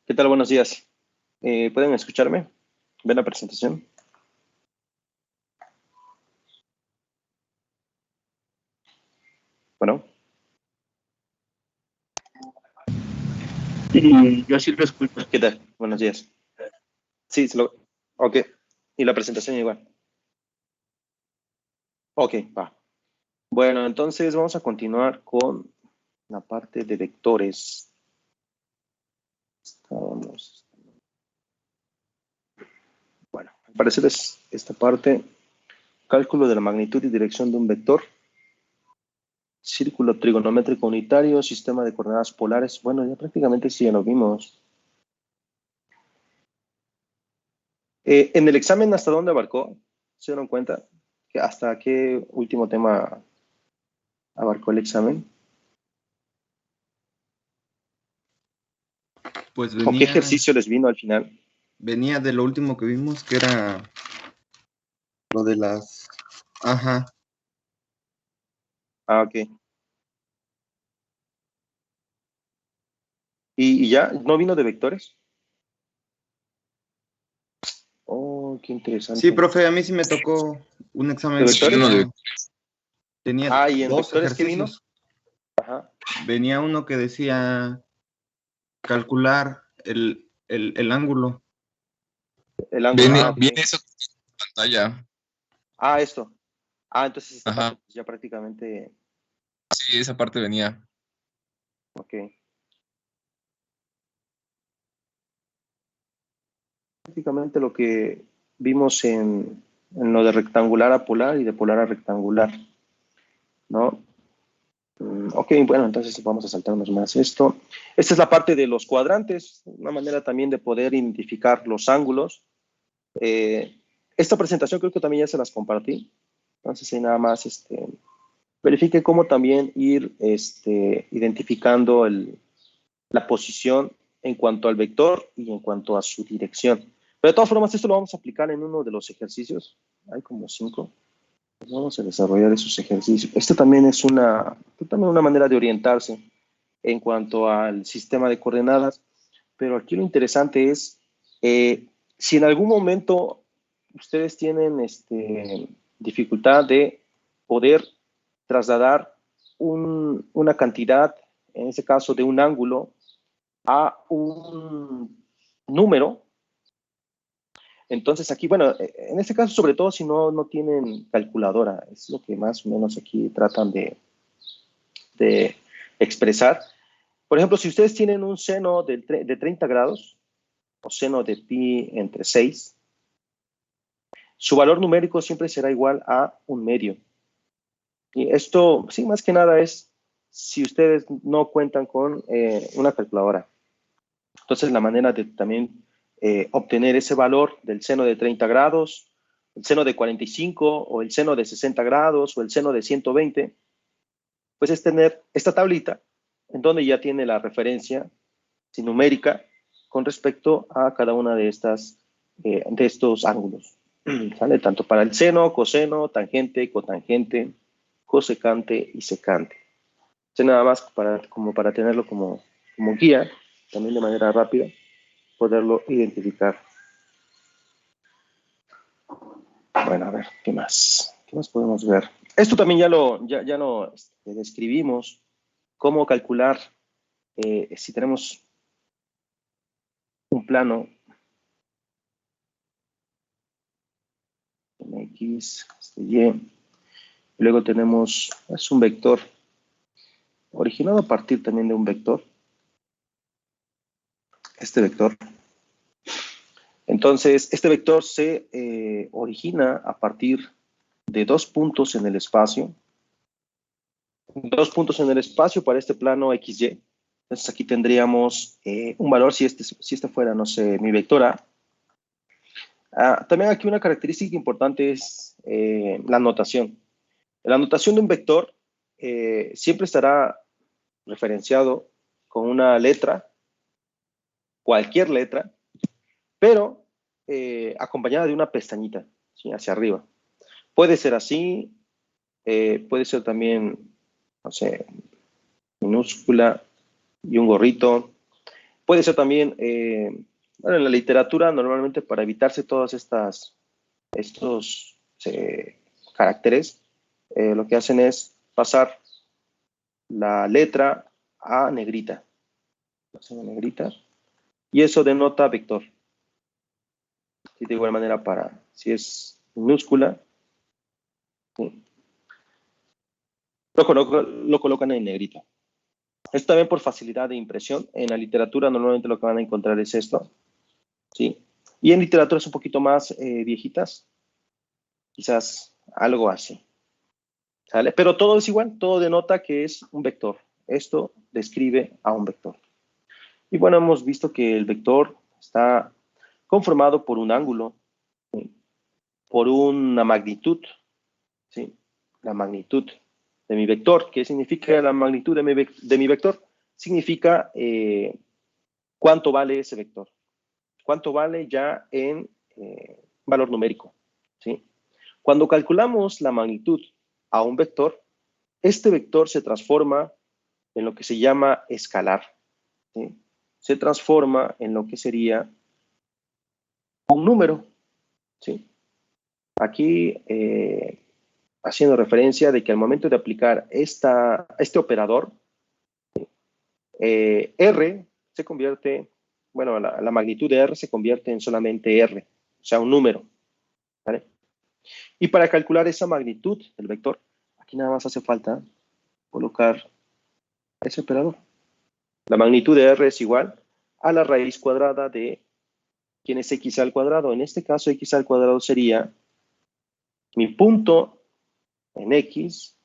¿Qué tal? Buenos días. ¿Pueden escucharme? ¿Ven la presentación? Bueno. Sí, yo sí lo escucho. ¿Qué tal? Buenos días. Sí, ok. ¿Y la presentación igual? Ok, va. Bueno, entonces vamos a continuar con la parte de vectores. Bueno, al parecer es esta parte. Cálculo de la magnitud y dirección de un vector. Círculo trigonométrico unitario, sistema de coordenadas polares. Bueno, ya prácticamente sí ya lo vimos. En el examen, ¿hasta dónde abarcó? ¿Se dieron cuenta? ¿Hasta qué último tema abarcó el examen? Pues ¿O qué ejercicio les vino al final? venía de lo último que vimos, que era lo de las... Ajá. Ah, ok. ¿Y ya? ¿No vino de vectores? Oh, qué interesante. Sí, profe, a mí sí me tocó un examen. ¿De vectores? Tenía Ah, ¿y en dos vectores qué vino? ejercicios. Ajá. Venía uno que decía calcular el ángulo. El ángulo. Ah, ok. Viene eso en pantalla. Ah, esto. Ah, entonces esta Ajá. parte pues, ya prácticamente. Sí, esa parte venía. Ok. Prácticamente lo que vimos en lo de rectangular a polar y de polar a rectangular, ¿no? Ok, bueno, entonces vamos a saltarnos más esto. Esta es la parte de los cuadrantes, una manera también de poder identificar los ángulos. Esta presentación creo que también ya se las compartí. Entonces, ahí nada más verifique cómo también ir identificando la posición en cuanto al vector y en cuanto a su dirección. Pero de todas formas, esto lo vamos a aplicar en uno de los ejercicios. Hay como 5. Vamos a desarrollar esos ejercicios. Esto también es una manera de orientarse en cuanto al sistema de coordenadas, pero aquí lo interesante es, si en algún momento ustedes tienen dificultad de poder trasladar una cantidad, en este caso de un ángulo, a un número, entonces aquí, bueno, en este caso sobre todo si no tienen calculadora, es lo que más o menos aquí tratan de expresar. Por ejemplo, si ustedes tienen un seno de 30 grados o seno de pi entre 6, su valor numérico siempre será igual a un medio. Y esto, sí, más que nada es si ustedes no cuentan con una calculadora. Entonces, la manera de también obtener ese valor del seno de 30 grados, el seno de 45 o el seno de 60 grados o el seno de 120, pues es tener esta tablita en donde ya tiene la referencia numérica con respecto a cada una de estos ángulos. ¿Sale? Tanto para el seno, coseno, tangente, cotangente, cosecante y secante. Entonces, nada más como para tenerlo como guía, también de manera rápida, poderlo identificar. Bueno, a ver, ¿qué más? ¿Qué más podemos ver? Esto también ya lo describimos, cómo calcular si tenemos un plano X, Y. Luego tenemos, es un vector originado a partir también de un vector. Este vector. Entonces, este vector se origina a partir de 2 puntos en el espacio. 2 puntos en el espacio para este plano XY. Entonces, aquí tendríamos un valor si este fuera, no sé, mi vector A. También aquí una característica importante es la notación. La notación de un vector siempre estará referenciado con una letra, cualquier letra, pero acompañada de una pestañita, ¿sí? Hacia arriba. Puede ser así, puede ser también, no sé, minúscula y un gorrito. Puede ser también, bueno, en la literatura, normalmente para evitarse todos estos caracteres, lo que hacen es pasar la letra a negrita. Pasan a negrita. Y eso denota vector. Y de igual manera si es minúscula, ¿sí? Lo colocan en negrita. Esto también por facilidad de impresión. En la literatura normalmente lo que van a encontrar es esto, ¿sí? Y en literaturas un poquito más viejitas, quizás algo así, ¿sale? Pero todo es igual, todo denota que es un vector. Esto describe a un vector. Y bueno, hemos visto que el vector está conformado por un ángulo, ¿sí? Por una magnitud, ¿sí? La magnitud de mi vector. ¿Qué significa la magnitud de mi vector? Significa cuánto vale ese vector. Cuánto vale ya en valor numérico, ¿sí? Cuando calculamos la magnitud a un vector, este vector se transforma en lo que se llama escalar, ¿sí? Se transforma en lo que sería un número, ¿sí? Aquí, haciendo referencia de que al momento de aplicar este operador, R se convierte, bueno, la magnitud de R se convierte en solamente R, o sea, un número, ¿vale? Y para calcular esa magnitud del vector, aquí nada más hace falta colocar ese operador. La magnitud de R es igual a la raíz cuadrada de ¿quién es x al cuadrado? En este caso, x al cuadrado sería mi punto en x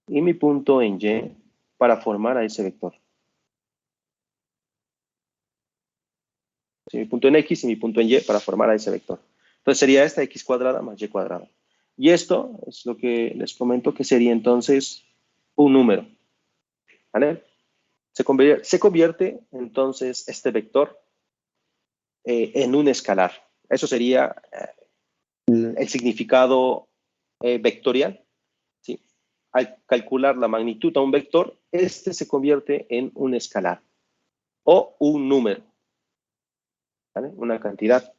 y mi punto en y para formar a ese vector. Sí, mi punto en x y mi punto en y para formar a ese vector. Entonces sería esta x cuadrada más y cuadrada. Y esto es lo que les comento que sería entonces un número, ¿vale? Se convierte entonces este vector en un escalar. Eso sería el significado vectorial, ¿sí? Al calcular la magnitud a un vector, este se convierte en un escalar o un número, ¿vale? Una cantidad,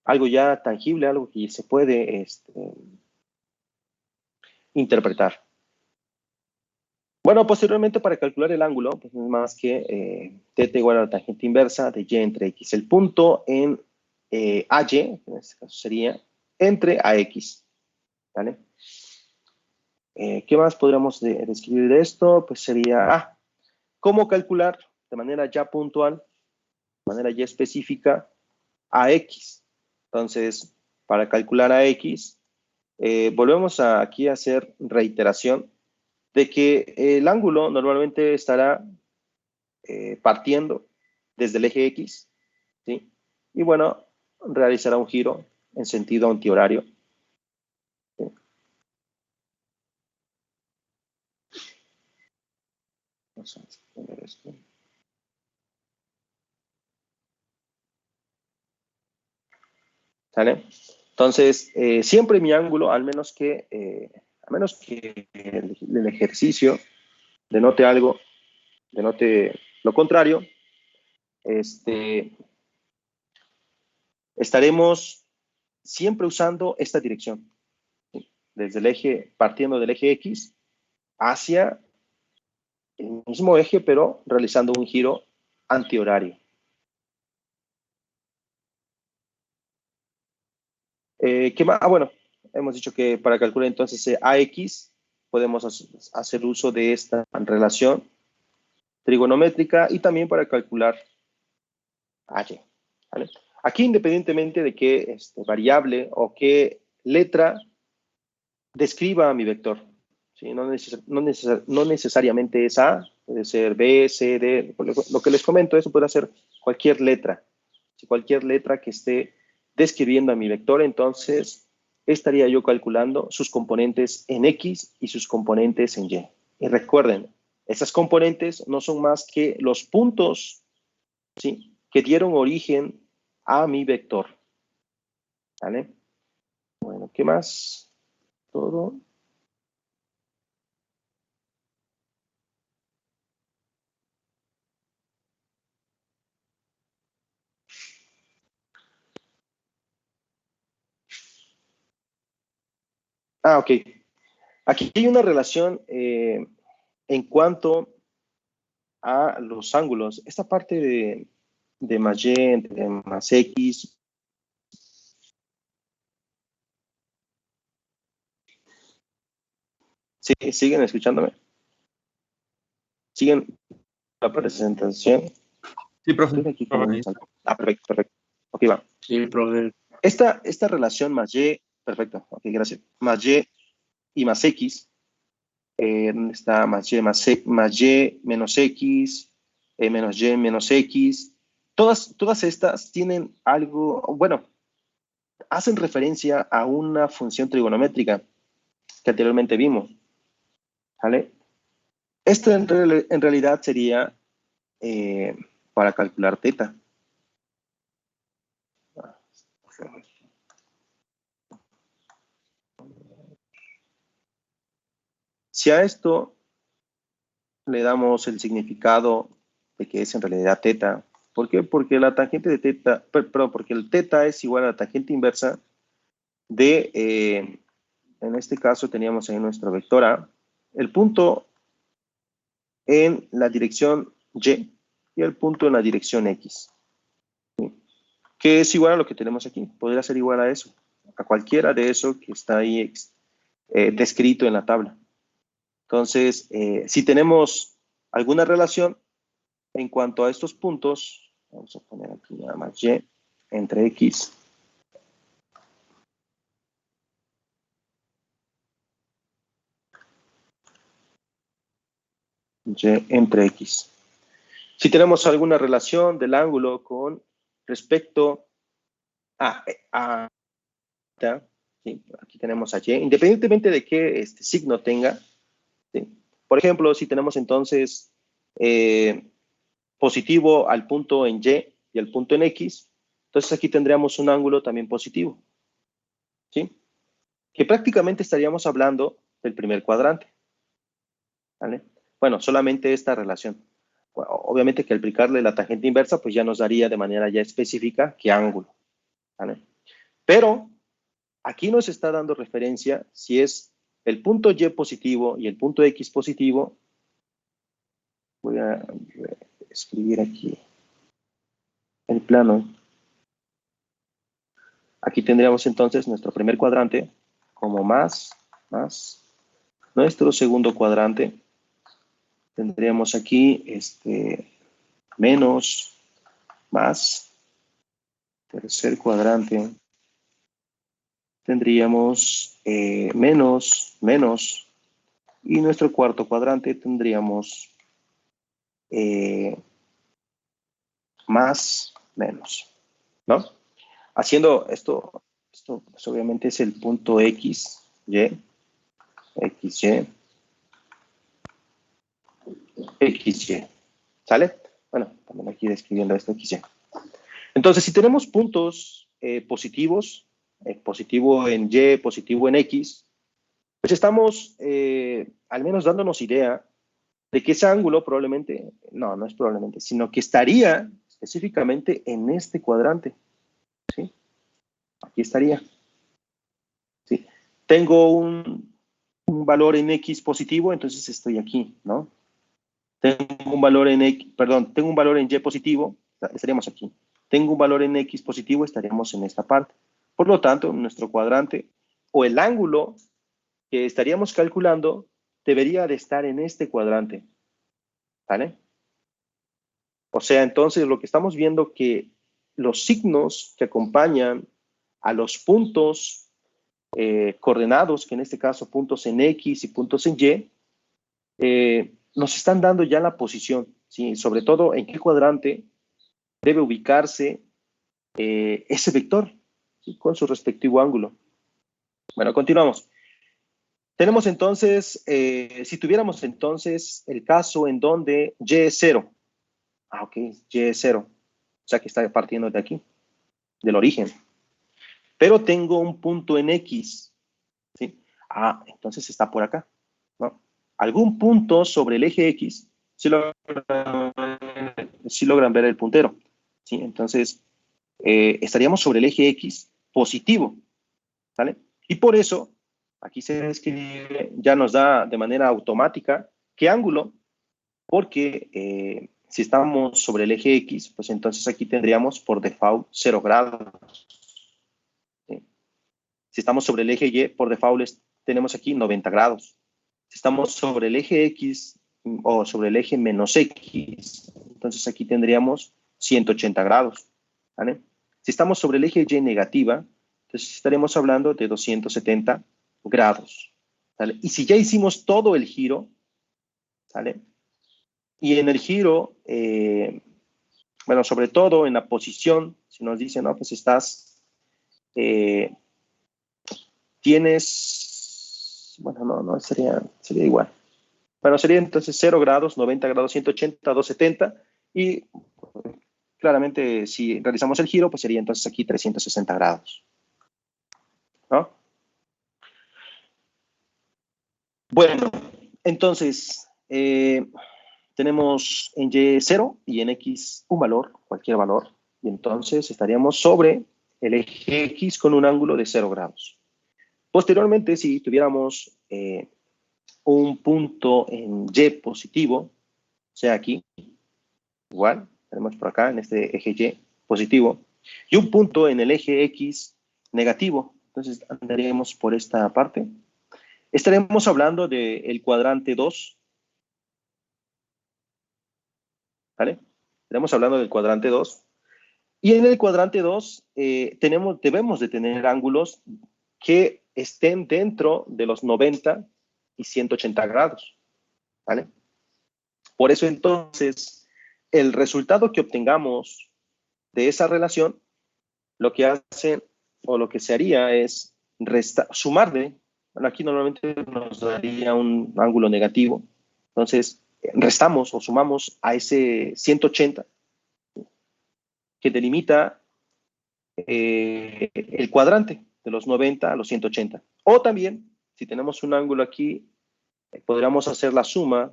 algo ya tangible, algo que se puede interpretar. Bueno, posteriormente para calcular el ángulo, pues no es más que θ igual a la tangente inversa de y entre x. El punto en AY, en este caso sería entre AX, ¿vale? ¿Qué más podríamos describir de esto? Pues sería, ¿cómo calcular de manera ya puntual, de manera ya específica, AX? Entonces, para calcular AX, volvemos aquí a hacer reiteración de que el ángulo normalmente estará partiendo desde el eje X, ¿sí? Y bueno, realizará un giro en sentido antihorario, ¿sí? Vamos a ver esto. ¿Sale? Entonces, siempre mi ángulo, al menos que el ejercicio denote algo, denote lo contrario, estaremos siempre usando esta dirección, ¿sí? Desde el eje, partiendo del eje X hacia el mismo eje, pero realizando un giro antihorario. ¿Qué más? Bueno, hemos dicho que para calcular entonces AX podemos hacer uso de esta relación trigonométrica y también para calcular AY, ¿vale? Aquí, independientemente de qué variable o qué letra describa mi vector, ¿sí? No necesariamente es A, puede ser B, C, D. Lo que les comento, eso puede ser cualquier letra. Si cualquier letra que esté describiendo a mi vector, entonces estaría yo calculando sus componentes en X y sus componentes en Y. Y recuerden, esas componentes no son más que los puntos, ¿sí?, que dieron origen a mi vector. ¿Vale? Bueno, ¿qué más? Todo. Ok. Aquí hay una relación en cuanto a los ángulos. Esta parte de más y entre más x. ¿Sí? ¿Siguen escuchándome? ¿Siguen la presentación? Sí, profe. Estoy aquí como un salto. Perfecto, perfecto. Ok, va. Sí, profe. Esta relación más y, perfecto, ok, gracias. Más y más x, ¿dónde está más y menos x, menos y menos x? Todas estas tienen algo, bueno, hacen referencia a una función trigonométrica que anteriormente vimos, ¿vale? Esto en realidad sería para calcular teta. Si a esto le damos el significado de que es en realidad teta, ¿por qué? Porque la tangente de teta, perdón, porque el teta es igual a la tangente inversa de, en este caso teníamos ahí nuestra vectora, el punto en la dirección y el punto en la dirección x, ¿sí? Que es igual a lo que tenemos aquí, podría ser igual a eso, a cualquiera de eso que está ahí descrito en la tabla. Entonces, si tenemos alguna relación en cuanto a estos puntos, vamos a poner aquí nada más y entre x. Y entre x. Si tenemos alguna relación del ángulo con respecto a ¿sí? Aquí tenemos a y, independientemente de qué signo tenga, ¿sí? Por ejemplo, si tenemos entonces positivo al punto en y al punto en x, entonces aquí tendríamos un ángulo también positivo, ¿sí? Que prácticamente estaríamos hablando del primer cuadrante, ¿vale? Bueno, solamente esta relación. Bueno, obviamente que al aplicarle la tangente inversa, pues ya nos daría de manera ya específica qué ángulo, ¿vale? Pero aquí nos está dando referencia si es el punto y positivo y el punto x positivo. Voy a escribir aquí el plano. Aquí tendríamos entonces nuestro primer cuadrante como más. Nuestro segundo cuadrante tendríamos aquí menos, más. Tercer cuadrante tendríamos menos. Y nuestro cuarto cuadrante tendríamos más, menos, ¿no? Haciendo esto pues obviamente es el punto X, Y, XY, ¿sale? Bueno, también aquí describiendo esto XY. Entonces, si tenemos puntos positivos, positivo en Y, positivo en X, pues estamos al menos dándonos idea de que ese ángulo probablemente, no es probablemente, sino que estaría específicamente en este cuadrante, ¿sí? Aquí estaría, ¿sí? Tengo un valor en X positivo, entonces estoy aquí, ¿no? Tengo un valor en X, perdón, tengo un valor en Y positivo, estaríamos aquí. Tengo un valor en X positivo, estaríamos en esta parte. Por lo tanto, nuestro cuadrante o el ángulo que estaríamos calculando debería de estar en este cuadrante, ¿vale? O sea, entonces lo que estamos viendo que los signos que acompañan a los puntos coordenados, que en este caso puntos en X y puntos en Y, nos están dando ya la posición, ¿sí? Sobre todo en qué cuadrante debe ubicarse ese vector, ¿sí? Con su respectivo ángulo. Bueno, continuamos. Tenemos entonces, si tuviéramos entonces el caso en donde Y es 0. Ok, Y es 0. O sea que está partiendo de aquí, del origen. Pero tengo un punto en X, ¿sí? Entonces está por acá, ¿no? Algún punto sobre el eje X, si logran ver el puntero, ¿sí? Entonces, estaríamos sobre el eje X positivo, ¿vale? Y por eso Aquí se escribe, ya nos da de manera automática qué ángulo, porque si estamos sobre el eje X, pues entonces aquí tendríamos por default 0 grados. ¿Sí? Si estamos sobre el eje Y, por default tenemos aquí 90 grados. Si estamos sobre el eje X o sobre el eje menos X, entonces aquí tendríamos 180 grados. ¿Vale? Si estamos sobre el eje Y negativa, entonces estaremos hablando de 270 grados. ¿Vale? Y si ya hicimos todo el giro, ¿vale? Y en el giro, bueno, sobre todo en la posición, si nos dicen, no, pues estás, tienes, bueno, no, sería igual. Bueno, sería entonces 0 grados, 90 grados, 180, 270, y claramente si realizamos el giro, pues sería entonces aquí 360 grados, ¿no? Bueno, entonces, tenemos en Y 0 y en X un valor, cualquier valor, y entonces estaríamos sobre el eje X con un ángulo de 0 grados. Posteriormente, si tuviéramos un punto en Y positivo, o sea aquí, igual, tenemos por acá en este eje Y positivo, y un punto en el eje X negativo, entonces andaríamos por esta parte. Estaremos hablando del cuadrante 2, ¿vale? Estaremos hablando del cuadrante 2. Y en el cuadrante 2 debemos de tener ángulos que estén dentro de los 90 y 180 grados, ¿vale? Por eso entonces, el resultado que obtengamos de esa relación, lo que hace o lo que se haría es sumarle, bueno, aquí normalmente nos daría un ángulo negativo, entonces restamos o sumamos a ese 180 que delimita el cuadrante de los 90 a los 180. O también, si tenemos un ángulo aquí, podríamos hacer la suma,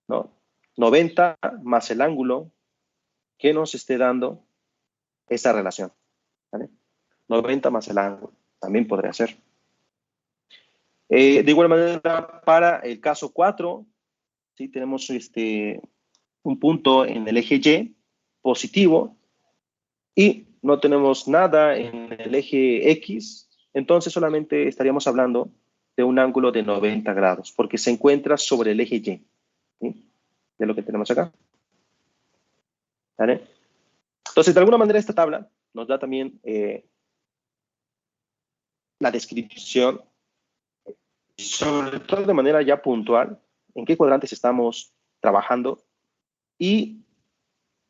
¿no? 90 más el ángulo que nos esté dando esa relación, ¿vale? 90 más el ángulo, también podría ser. De igual manera, para el caso 4, ¿sí? Tenemos un punto en el eje Y positivo y no tenemos nada en el eje X, entonces solamente estaríamos hablando de un ángulo de 90 grados, porque se encuentra sobre el eje Y, ¿sí? De lo que tenemos acá, ¿vale? Entonces, de alguna manera esta tabla nos da también la descripción, sobre todo de manera ya puntual, en qué cuadrantes estamos trabajando y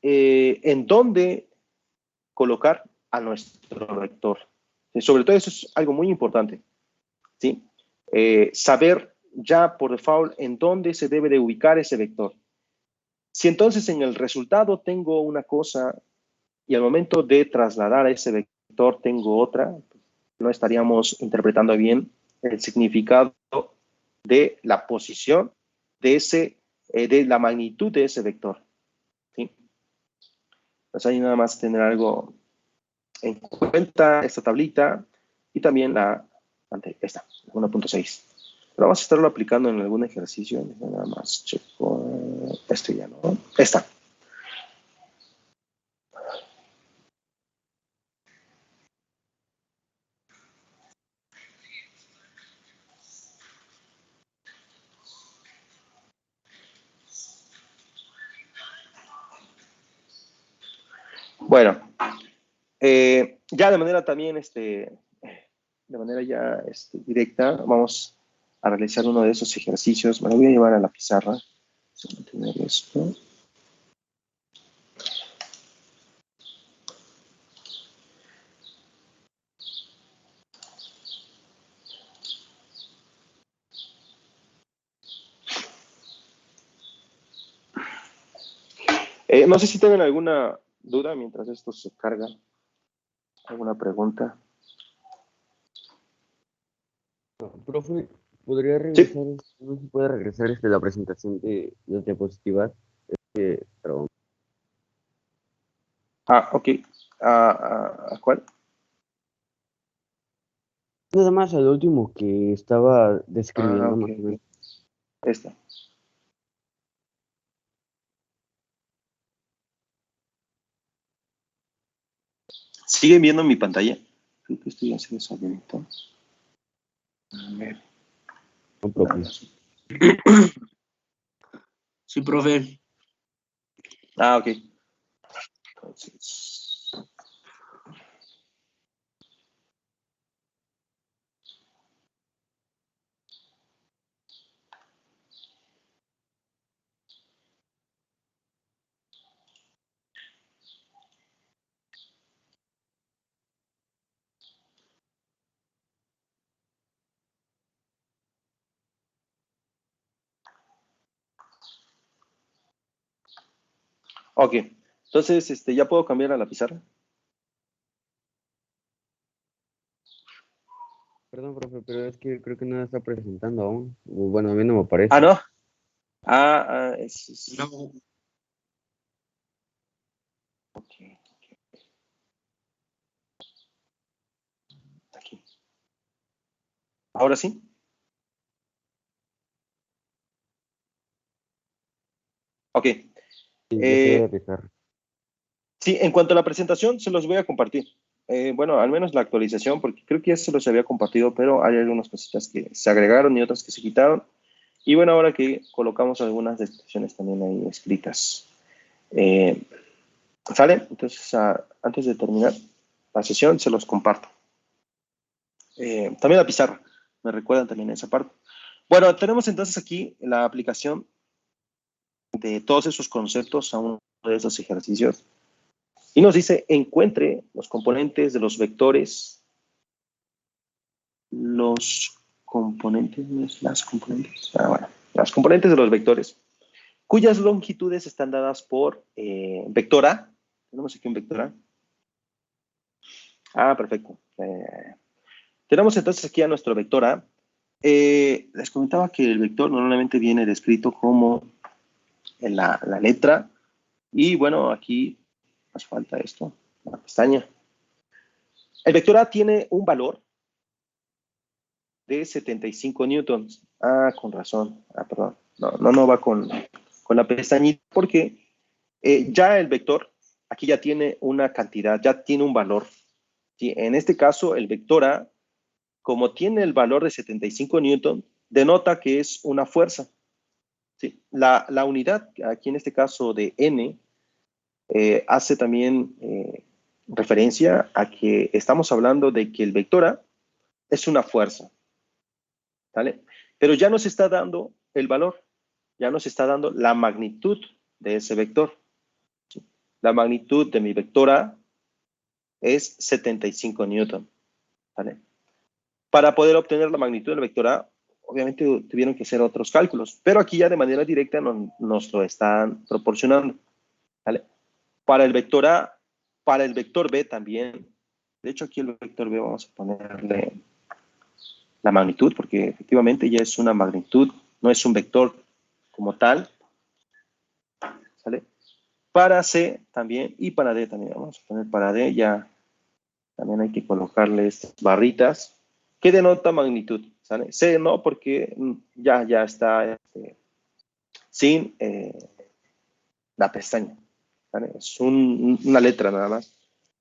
en dónde colocar a nuestro vector. Y sobre todo eso es algo muy importante, ¿sí? Saber ya por default en dónde se debe de ubicar ese vector. Si entonces en el resultado tengo una cosa y al momento de trasladar a ese vector tengo otra, no estaríamos interpretando bien el significado de la posición de la magnitud de ese vector, ¿sí? Pues ahí nada más tener algo en cuenta, esta tablita y también esta, 1.6. Pero vamos a estarlo aplicando en algún ejercicio. Nada más checo esto ya, ¿no? Esta. Bueno, ya de manera también, de manera ya directa, vamos a realizar uno de esos ejercicios. Me lo voy a llevar a la pizarra. Vamos a tener esto. No sé si tienen alguna duda mientras esto se carga. ¿Alguna pregunta? Profe, ¿podría Sí. regresar, no se puede regresar la presentación de las diapositivas? Perdón. Ok. ¿A cuál? Nada más al último que estaba Ah, describiendo ok, más o menos. esta. ¿Siguen viendo mi pantalla? Creo que estoy haciendo eso bonito. A ver. No, profe. Sí, profe. Ah, ok. Entonces, ok. Entonces, ¿ya puedo cambiar a la pizarra? Perdón, profe, pero es que creo que no la está presentando aún. Bueno, a mí no me Ah, aparece. ¿no? No, Ok, aquí. ¿Ahora sí? Ok. Sí, ya se debe Eh, dejar. sí, en cuanto a la presentación, se los voy a compartir. Bueno, al menos la actualización, porque creo que ya se los había compartido, pero hay algunas cositas que se agregaron y otras que se quitaron. Y bueno, ahora que colocamos algunas descripciones también ahí escritas. Eh, ¿Sale? Entonces, antes de terminar la sesión, se los comparto. También la pizarra, me recuerdan también esa parte. Bueno, tenemos entonces aquí la aplicación de todos esos conceptos a uno de esos ejercicios. Y nos dice, encuentre los componentes de los vectores, bueno, las componentes de los vectores, cuyas longitudes están dadas por vector A. Tenemos aquí un vector A. Ah, perfecto. Tenemos entonces aquí a nuestro vector A. Les comentaba que el vector normalmente viene descrito como en la letra. Y bueno, aquí nos falta esto, la pestaña. El vector A tiene un valor de 75 newtons. Ah, con razón. Ah, perdón. No va con la pestañita porque ya el vector aquí ya tiene una cantidad, ya tiene un valor. ¿Sí? En este caso, el vector A, como tiene el valor de 75 newtons, denota que es una fuerza. ¿Sí? La unidad, aquí en este caso de N, hace también referencia a que estamos hablando de que el vector A es una fuerza, ¿vale? Pero ya nos está dando el valor, ya nos está dando la magnitud de ese vector. ¿Sí? La magnitud de mi vector A es 75 newton, ¿vale? Para poder obtener la magnitud del vector A, obviamente tuvieron que hacer otros cálculos, pero aquí ya de manera directa nos lo están proporcionando, ¿vale? Para el vector A, para el vector B también. De hecho, aquí el vector B vamos a ponerle la magnitud, porque efectivamente ya es una magnitud, no es un vector como tal, ¿sale? Para C también y para D también. Vamos a poner para D, ya también hay que colocarle estas barritas que denota magnitud, ¿sale? C no, porque ya está sin la pestaña, ¿sale? Es una letra nada más.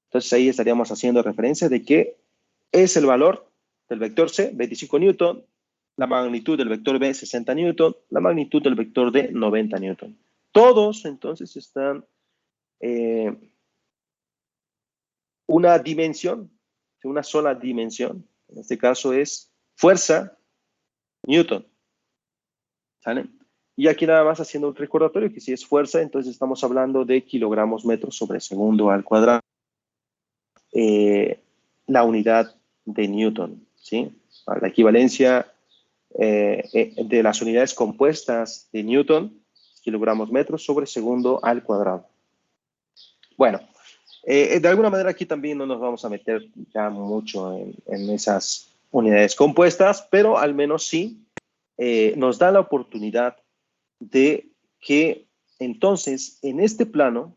Entonces ahí estaríamos haciendo referencia de que es el valor del vector C, 25 newton, la magnitud del vector B, 60 newton, la magnitud del vector D, 90 newton. Todos entonces están una dimensión, una sola dimensión. En este caso es fuerza, newton. ¿Sale? Y aquí nada más haciendo un recordatorio que si es fuerza, entonces estamos hablando de kilogramos metros sobre segundo al cuadrado. La unidad de Newton, ¿sí? La equivalencia de las unidades compuestas de Newton, kilogramos metros sobre segundo al cuadrado. Bueno, de alguna manera aquí también no nos vamos a meter ya mucho en esas unidades compuestas, pero al menos sí nos da la oportunidad de que entonces en ese plano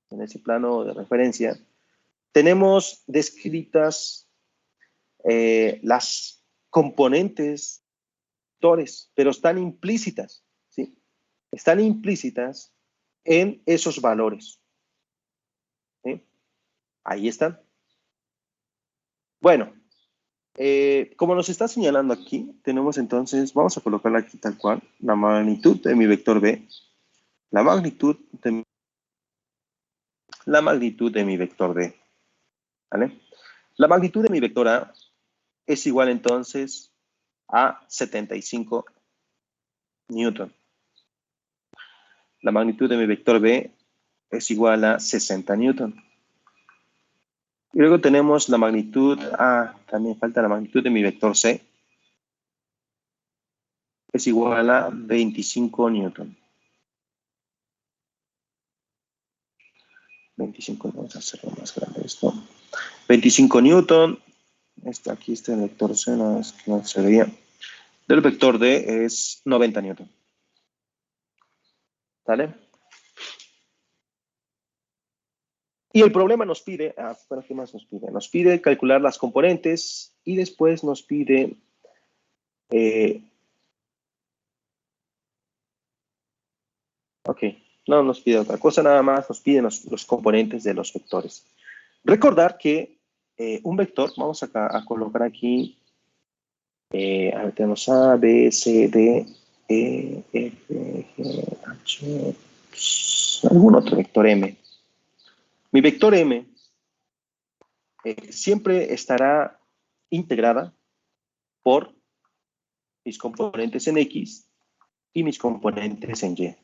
de referencia, tenemos descritas las componentes vectores, pero están implícitas, ¿sí? Están implícitas en esos valores. ¿Sí? Ahí están. Bueno, como nos está señalando aquí, tenemos entonces, vamos a colocarla aquí tal cual, la magnitud de mi vector B, la magnitud de mi vector B, ¿vale? La magnitud de mi vector A es igual entonces a 75 newton. La magnitud de mi vector B es igual a 60 newton. Y luego tenemos la magnitud, también falta la magnitud de mi vector C, es igual a 25 newton. 25, vamos a hacerlo más grande esto. 25 newton, aquí está el vector C, no se veía. Del vector D es 90 newton. ¿Vale? Y el problema nos pide, ¿qué más nos pide? Nos pide calcular las componentes y después nos pide no nos pide otra cosa, nada más nos piden los componentes de los vectores. Recordar que un vector, vamos a colocar aquí, a ver, tenemos A, B, C, D, E, F, G, H, algún otro vector M. Mi vector M siempre estará integrada por mis componentes en X y mis componentes en Y.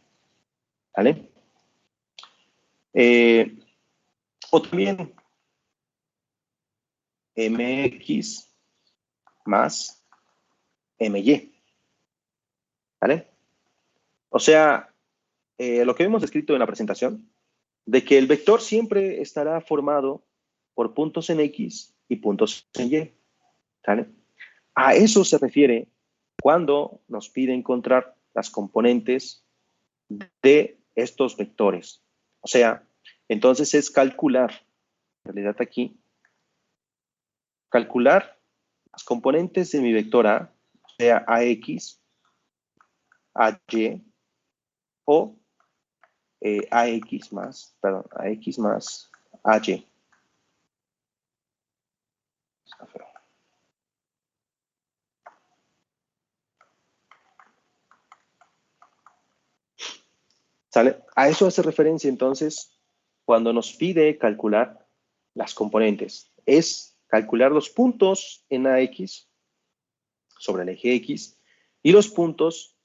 ¿Vale? O también MX más MY. ¿Vale? O sea, lo que hemos descrito en la presentación, de que el vector siempre estará formado por puntos en X y puntos en Y. ¿Vale? A eso se refiere cuando nos pide encontrar las componentes de estos vectores. O sea, entonces es calcular, en realidad aquí, calcular las componentes de mi vector A, o sea, AX, AY o AX más AY. ¿Sale? A eso hace referencia entonces cuando nos pide calcular las componentes. Es calcular los puntos en AX sobre el eje X y los puntos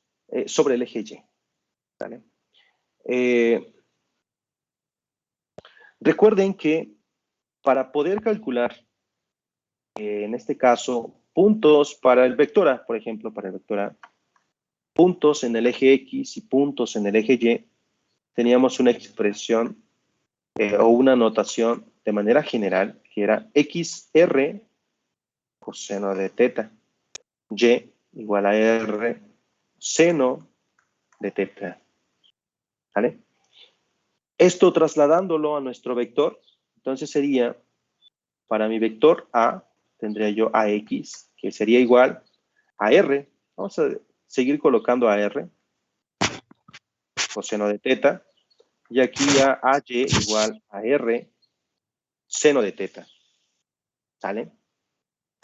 sobre el eje Y. ¿Vale? Recuerden que para poder calcular, en este caso, puntos para el vector A, por ejemplo, para el vector A, puntos en el eje X y puntos en el eje Y, teníamos una expresión o una notación de manera general que era XR coseno de teta, Y igual a R seno de teta. ¿Vale? Esto trasladándolo a nuestro vector, entonces sería, para mi vector A, tendría yo AX, que sería igual a R. Vamos a seguir colocando a R, coseno de teta, y aquí a AY igual a R, seno de teta. ¿Sale?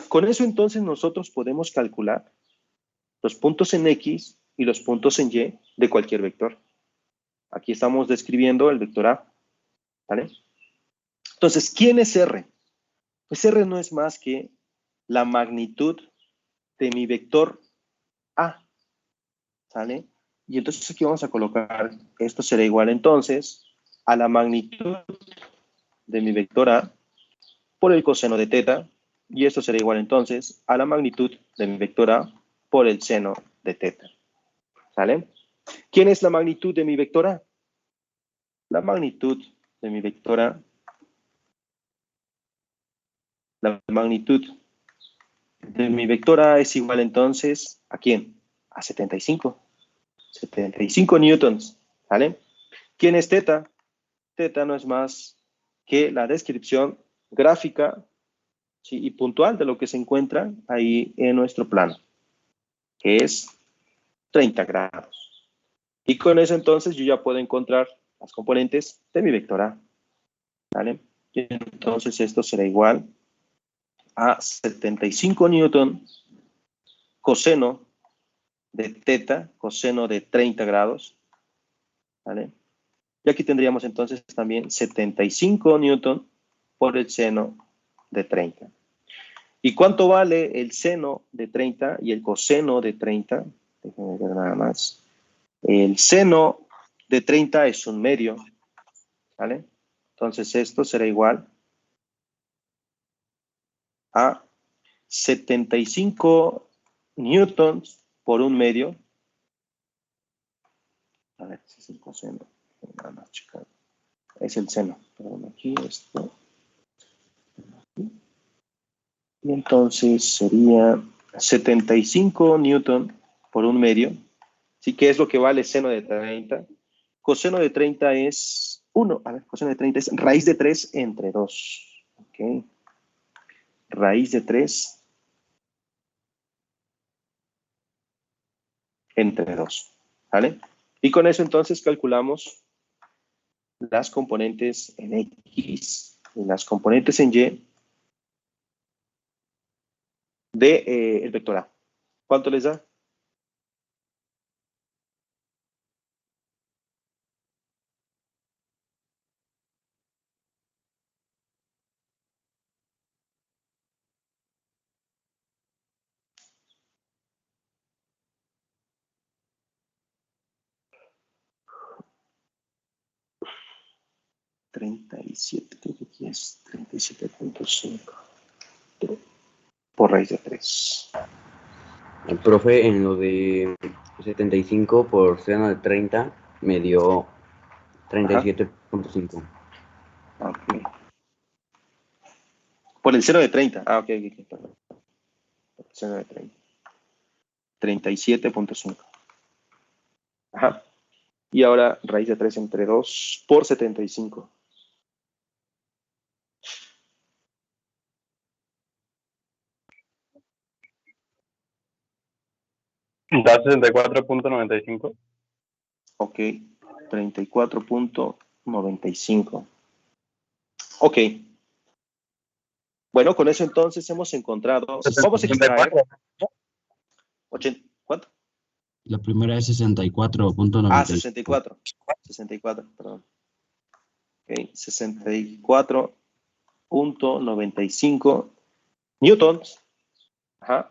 Con eso entonces nosotros podemos calcular los puntos en X y los puntos en Y de cualquier vector. Aquí estamos describiendo el vector A. ¿Vale? Entonces, ¿quién es R? Pues R no es más que la magnitud de mi vector A. ¿Sale? Y entonces aquí vamos a colocar, esto será igual entonces a la magnitud de mi vector A por el coseno de teta, y esto será igual entonces a la magnitud de mi vector A por el seno de teta. ¿Sale? ¿Quién es la magnitud de mi vector A? La magnitud de mi vector A, la magnitud de mi vector A es igual entonces, ¿a quién? A 75. 75 newtons, ¿vale? ¿Quién es teta? Teta no es más que la descripción gráfica ¿sí? Y puntual de lo que se encuentra ahí en nuestro plano, que es 30 grados. Y con eso entonces yo ya puedo encontrar las componentes de mi vector A. ¿Vale? Y entonces esto será igual a 75 newton coseno de teta, coseno de 30 grados. ¿Vale? Y aquí tendríamos entonces también 75 newton por el seno de 30. ¿Y cuánto vale el seno de 30 y el coseno de 30? Déjenme ver nada más. El seno de 30 es un medio. ¿Vale? Entonces esto será igual a 75 newtons por un medio. A ver, ese es el coseno. Nada más, chicos. Es el seno. Perdón, aquí esto. Y entonces sería 75 newton por un medio. ¿Sí? ¿Qué es lo que vale seno de 30? Coseno de 30 es 1. A ver, coseno de 30 es raíz de 3 entre 2. ¿Ok? Raíz de 3 entre 2. ¿Vale? Y con eso entonces calculamos las componentes en X y las componentes en Y de el vector A. ¿Cuánto les da? Creo que aquí es 37.5 por raíz de 3. El profe, en lo de 75 por seno de 30 me dio 37.5. Okay. Por el seno de 30. Ah, ok, perdón. Por el seno de 30. 37.5. Ajá. Y ahora raíz de 3 entre 2 por 75. Da 64.95. Ok, 34.95. Ok. Bueno, con eso entonces hemos encontrado. Vamos a extraer. 80, ¿cuánto? La primera es 64.95. Ah, 64. 64, perdón. Ok, 64.95 newtons. Ajá.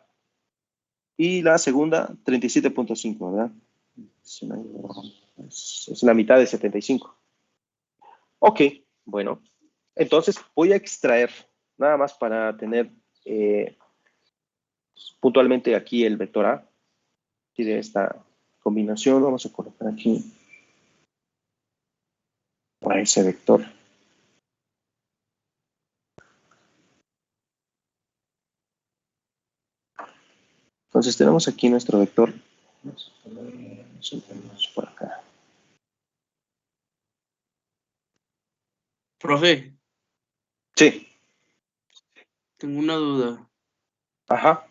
Y la segunda, 37.5, ¿verdad? Es la mitad de 75. Ok, bueno. Entonces voy a extraer, nada más para tener puntualmente aquí el vector A. Y de esta combinación vamos a colocar aquí a ese vector. Entonces tenemos aquí nuestro vector. Vamos a ponernos por acá. Profe, Sí. tengo una duda. Ajá.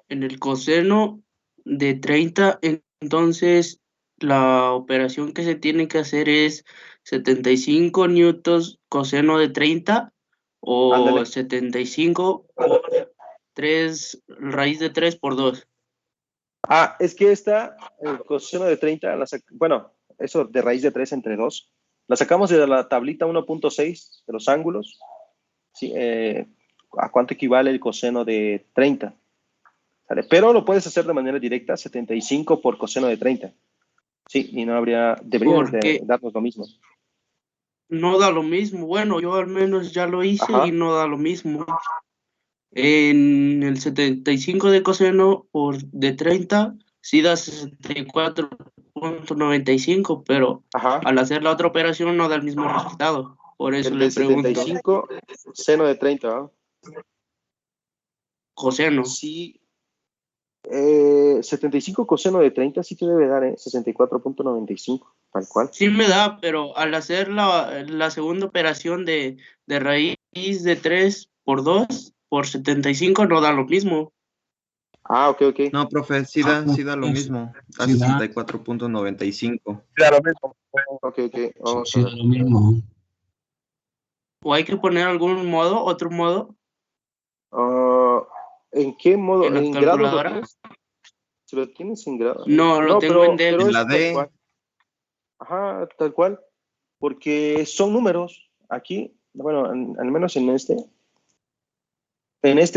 En el coseno de 30, entonces la operación que se tiene que hacer es 75 newtons coseno de 30 o Ándale. 75 por 3 raíz de 3 por 2. Ah, es que esta, el coseno de 30, bueno, eso de raíz de 3 entre 2, la sacamos de la tablita 1.6 de los ángulos. ¿Sí? ¿A cuánto equivale el coseno de 30? ¿Sale? Pero lo puedes hacer de manera directa, 75 por coseno de 30. Sí, y no debería de darnos lo mismo. No da lo mismo. Bueno, yo al menos ya lo hice. Ajá. Y no da lo mismo. En el 75 de coseno de 30, sí da 64.95, pero Ajá. al hacer la otra operación no da el mismo resultado. Por eso El le de pregunto. 75, seno de 30, ¿no? Coseno. Sí. 75 coseno de 30 sí te debe dar, 64.95, tal cual. Sí me da, pero al hacer la segunda operación de raíz de 3 por 2 por 75 no da lo mismo. Ah, ok. No, profe, sí da lo mismo. Da Sí da. 64.95. Ya lo mismo. Ok. Vamos Sí, a da ver. lo mismo. ¿O hay que poner algún modo, otro modo Ah, ¿en qué modo? en la ¿En grados lo calculadora? tienes? Si lo tienes en grados. No, lo No, tengo en pero En Delta. la es tal D, cual. Ajá, tal cual. Porque son números. Aquí, bueno, al menos en este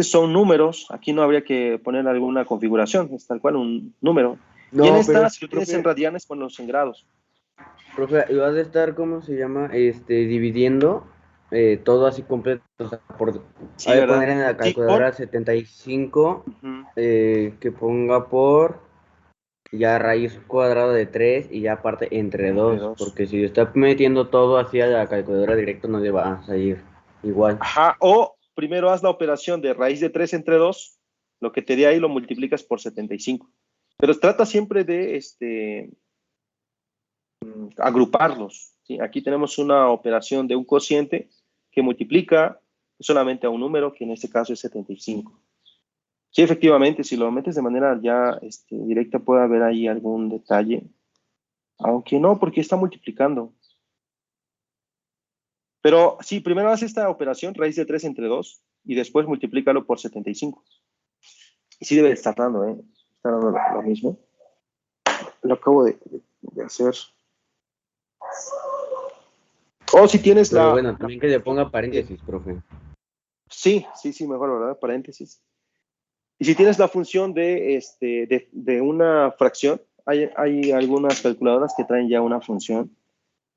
son números. Aquí no habría que poner alguna configuración. Es tal cual un número. Y en No, pero, esta, si lo tienes en radianes, ponlos en grados. profe, lo has de estar, ¿cómo se llama? Dividiendo todo así completo. O sea, Sí, hay que ¿verdad? poner en la Sí, calculadora 75, Ujú. que ponga por ya raíz cuadrada de 3 y ya aparte entre Entre 2, dos. porque si está metiendo todo así a la calculadora directo no le va a salir igual. Ajá, o primero haz la operación de raíz de 3 entre 2, lo que te dé ahí lo multiplicas por 75. Pero trata siempre de agruparlos. ¿Sí? Aquí tenemos una operación de un cociente que multiplica solamente a un número, que en este caso es 75. Sí, efectivamente, si lo metes de manera ya directa puede haber ahí algún detalle, aunque no, porque está multiplicando. Pero sí, primero haz esta operación, raíz de 3 entre 2, y después multiplícalo por 75. Y sí debe estar dando, ¿eh? Está dando lo mismo. Lo acabo de hacer. O si tienes Pero la... bueno, también que le ponga paréntesis, profe. Sí, mejor, ¿verdad? Paréntesis. Y si tienes la función de una fracción, hay algunas calculadoras que traen ya una función.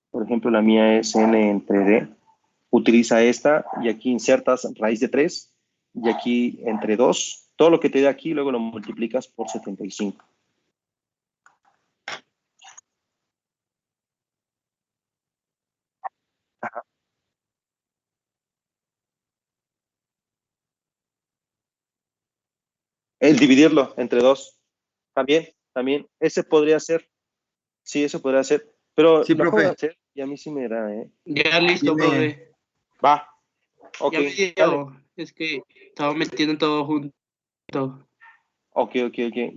Por ejemplo, la mía es n entre d. Utiliza esta y aquí insertas raíz de 3 y aquí entre 2. Todo lo que te dé aquí luego lo multiplicas por 75. El dividirlo entre 2. También. Ese podría ser. Sí, eso podría ser. Pero sí, lo acabo de profe, hacer y a mí sí me da, ¿eh? Ya listo, tiene, profe. Va. Ok, Ya me dale. dio. Es que estaba metiendo todo junto. Ok.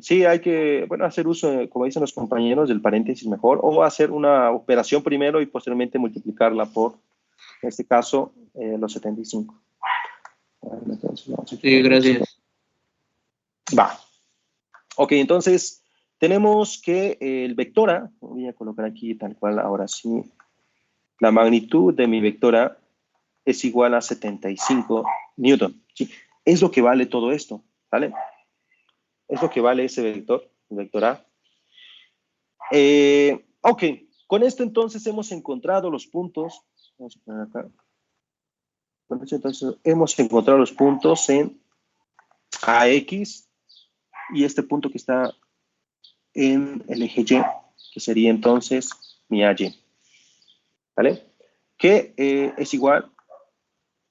Sí, hay que, bueno, hacer uso, como dicen los compañeros, del paréntesis mejor, o hacer una operación primero y posteriormente multiplicarla por, en este caso, los 75. Entonces, vamos a Sí, quitar eso. gracias. Va. Ok, entonces tenemos que el vectora, voy a colocar aquí tal cual, ahora sí, la magnitud de mi vectora es igual a 75 newton. ¿Sí? Es lo que vale todo esto, ¿vale? Es lo que vale ese vector, el vector A. Ok, con esto entonces hemos encontrado los puntos. Vamos a poner acá. Con esto entonces hemos encontrado los puntos en AX y este punto que está en el eje Y, que sería entonces mi AY. ¿Vale? Que es igual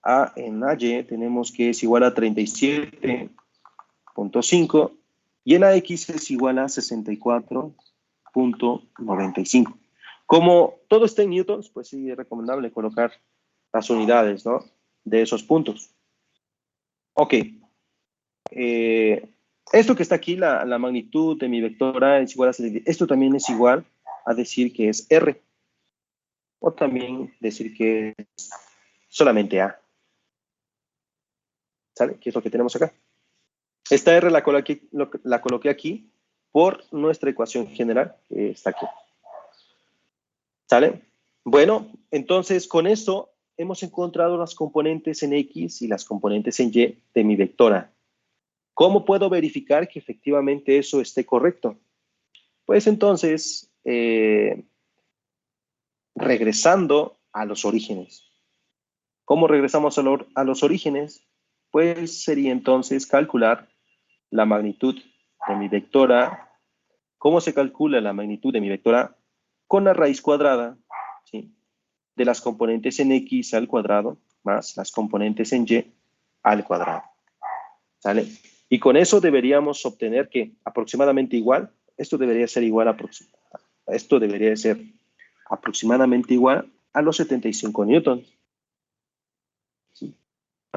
a, en AY tenemos que es igual a 37.5 y en AX es igual a 64.95. Como todo está en newtons, pues sí es recomendable colocar las unidades, ¿no? De esos puntos. Ok. Esto que está aquí, la magnitud de mi vectora es igual a 70. Esto también es igual a decir que es R. O también decir que es solamente A. ¿Sale? ¿Qué es lo que tenemos acá? Esta R la coloqué aquí por nuestra ecuación general, que está aquí. ¿Sale? Bueno, entonces con esto hemos encontrado las componentes en X y las componentes en Y de mi vectora. ¿Cómo puedo verificar que efectivamente eso esté correcto? Pues entonces, regresando a los orígenes. ¿Cómo regresamos a los orígenes? Pues sería entonces calcular la magnitud de mi vectora. ¿Cómo se calcula la magnitud de mi vectora? Con la raíz cuadrada, ¿sí? De las componentes en X al cuadrado más las componentes en Y al cuadrado. ¿Sale? Y con eso deberíamos obtener que aproximadamente igual, esto debería ser aproximadamente igual a los 75 newtons. ¿Sí?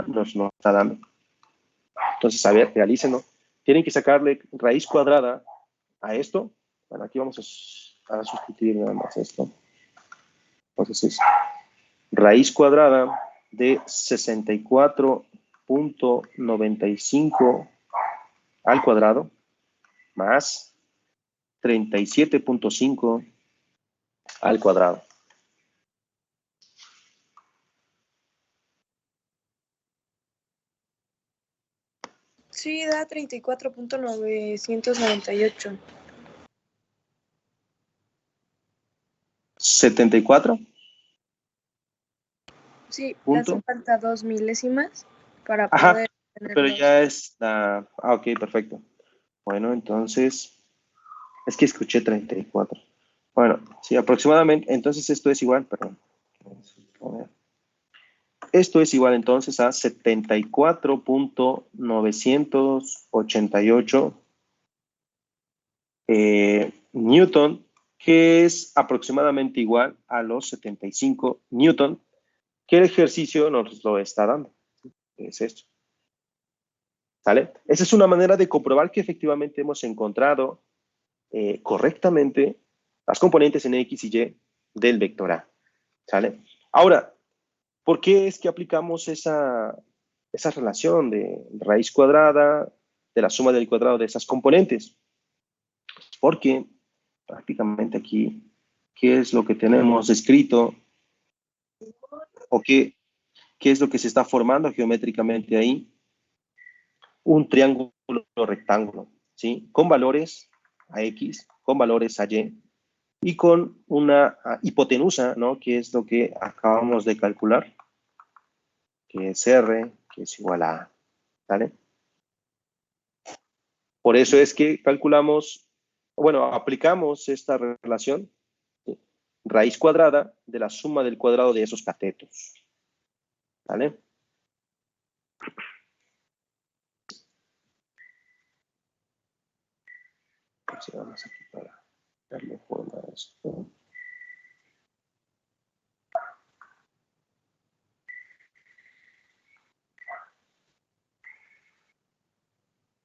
nos está dando. Entonces, a ver, realícenlo. Tienen que sacarle raíz cuadrada a esto. Bueno, aquí vamos a sustituir nada más esto. Entonces es raíz cuadrada de 64.95 al cuadrado más 37.5 al cuadrado. Sí, da 34.998. 74. Sí, le Punto. hace falta 2 milésimas para Ajá, poder pero tenerlo. ya es la... Ah, ok, perfecto. Bueno, entonces... Es que escuché 34. Bueno, sí, aproximadamente... Entonces esto es igual, perdón. Esto es igual entonces a 74.988 Newton, que es aproximadamente igual a los 75 Newton, que el ejercicio nos lo está dando. Es esto. ¿Sale? Esa es una manera de comprobar que efectivamente hemos encontrado correctamente las componentes en X y Y del vector A. ¿Sale? Ahora, ¿por qué es que aplicamos esa relación de raíz cuadrada de la suma del cuadrado de esas componentes? Porque prácticamente aquí, ¿qué es lo que tenemos escrito? ¿O qué es lo que se está formando geométricamente ahí? Un triángulo rectángulo, ¿sí? Con valores a X, con valores a Y, y con una hipotenusa, ¿no? Que es lo que acabamos de calcular, que es R, que es igual a A, ¿vale? Por eso es que calculamos, bueno, aplicamos esta relación, ¿sí? Raíz cuadrada de la suma del cuadrado de esos catetos, ¿vale? Vamos aquí para darle forma a esto.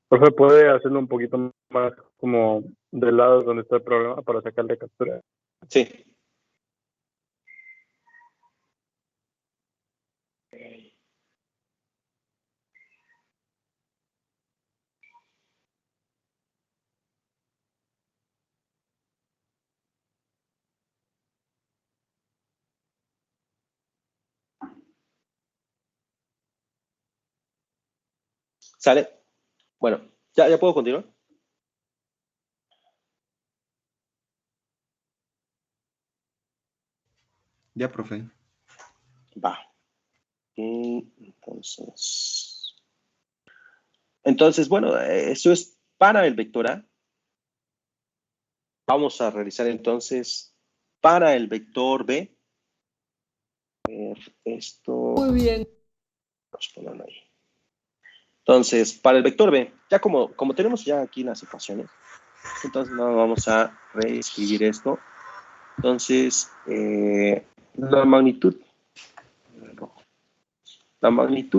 Profe, ¿puede hacerlo un poquito más como del lado donde está el problema para sacarle captura? Sí. ¿Sale? Bueno, ¿ya puedo continuar? Ya, profe. Va. Entonces, bueno, eso es para el vector A. Vamos a realizar entonces para el vector B. A ver, esto. Muy bien. Vamos a ponerlo ahí. Entonces, para el vector B, ya como tenemos ya aquí las ecuaciones, entonces no vamos a reescribir esto. Entonces, la magnitud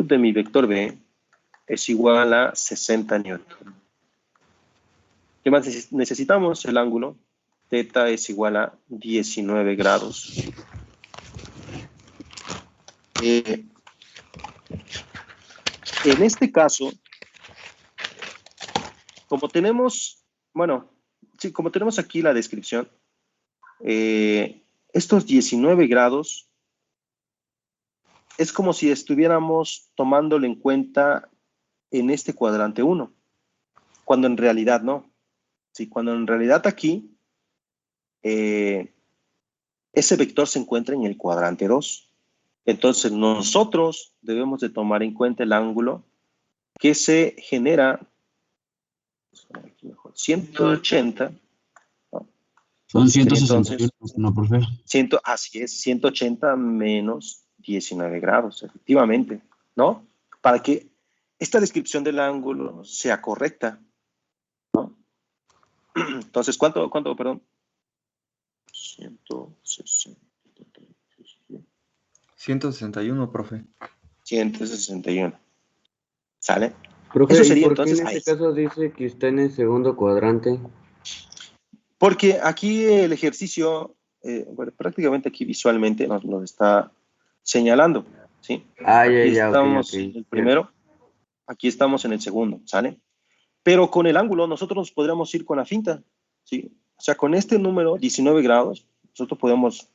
de mi vector B es igual a 60 newton. ¿Qué más necesitamos? El ángulo. Θ es igual a 19 grados. En este caso, como tenemos, bueno, sí, como tenemos aquí la descripción, estos 19 grados es como si estuviéramos tomándolo en cuenta en este cuadrante 1, cuando en realidad no. Sí, cuando en realidad aquí ese vector se encuentra en el cuadrante 2. Entonces nosotros debemos de tomar en cuenta el ángulo que se genera 180. ¿no? Son 161, Entonces, ¿no, profe? así es, 180 menos 19 grados, efectivamente, ¿no? Para que esta descripción del ángulo sea correcta, ¿no? Entonces, ¿cuánto, perdón? 161, profe. 161. ¿Sale? Profe, Eso ¿y sería por qué entonces en ahí. este caso dice que está en el segundo cuadrante? Porque aquí el ejercicio, bueno, prácticamente aquí visualmente nos lo está señalando, ¿sí? Ah, ya, Aquí ya, ok, estamos ok. en el primero, aquí estamos en el segundo, ¿sale? Pero con el ángulo nosotros nos podríamos ir con la finta, ¿sí? O sea, con este número, 19 grados, nosotros podemos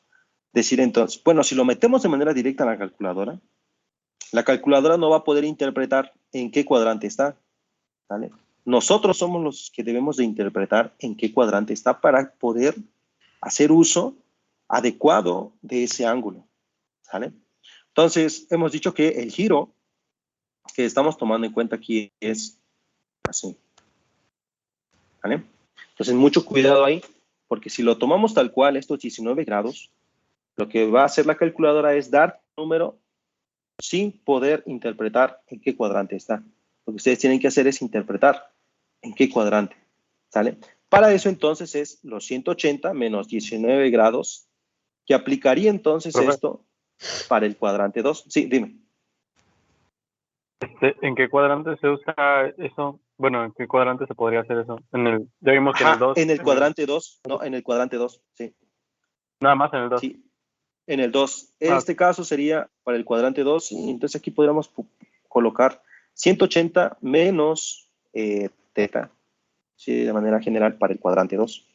decir entonces, bueno, si lo metemos de manera directa en la calculadora no va a poder interpretar en qué cuadrante está, ¿vale? Nosotros somos los que debemos de interpretar en qué cuadrante está para poder hacer uso adecuado de ese ángulo, ¿sale? Entonces, hemos dicho que el giro que estamos tomando en cuenta aquí es así, ¿vale? Entonces, mucho cuidado ahí, porque si lo tomamos tal cual, estos 19 grados, lo que va a hacer la calculadora es dar número sin poder interpretar en qué cuadrante está. Lo que ustedes tienen que hacer es interpretar en qué cuadrante, ¿sale? Para eso entonces es los 180 menos 19 grados, que aplicaría entonces Profe. esto para el cuadrante 2. Sí, dime. ¿En qué cuadrante se usa eso? Bueno, ¿en qué cuadrante se podría hacer eso? Ya vimos que en el Ajá, 2. en el cuadrante 2, no, en el cuadrante 2, sí. Nada más en el 2. Sí, en el 2. Ah, Este caso sería para el cuadrante 2, y entonces aquí podríamos colocar 180 menos teta, ¿sí? De manera general para el cuadrante 2.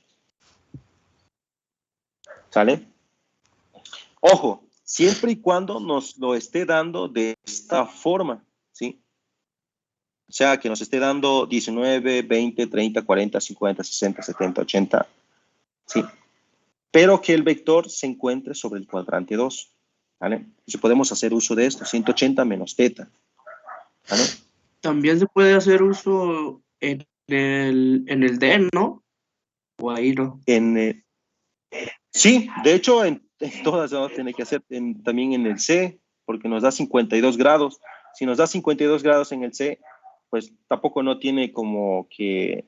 ¿Sale? Ojo, siempre y cuando nos lo esté dando de esta forma, ¿sí? O sea, que nos esté dando 19, 20, 30, 40, 50, 60, 70, 80, ¿sí? Pero que el vector se encuentre sobre el cuadrante 2, ¿vale? Entonces podemos hacer uso de esto, 180 menos teta, ¿vale? También se puede hacer uso en el DEN, ¿no? O ahí no. Sí, de hecho, en todas vamos a tener que hacer, también en el C, porque nos da 52 grados. Si nos da 52 grados en el C, pues tampoco no tiene como que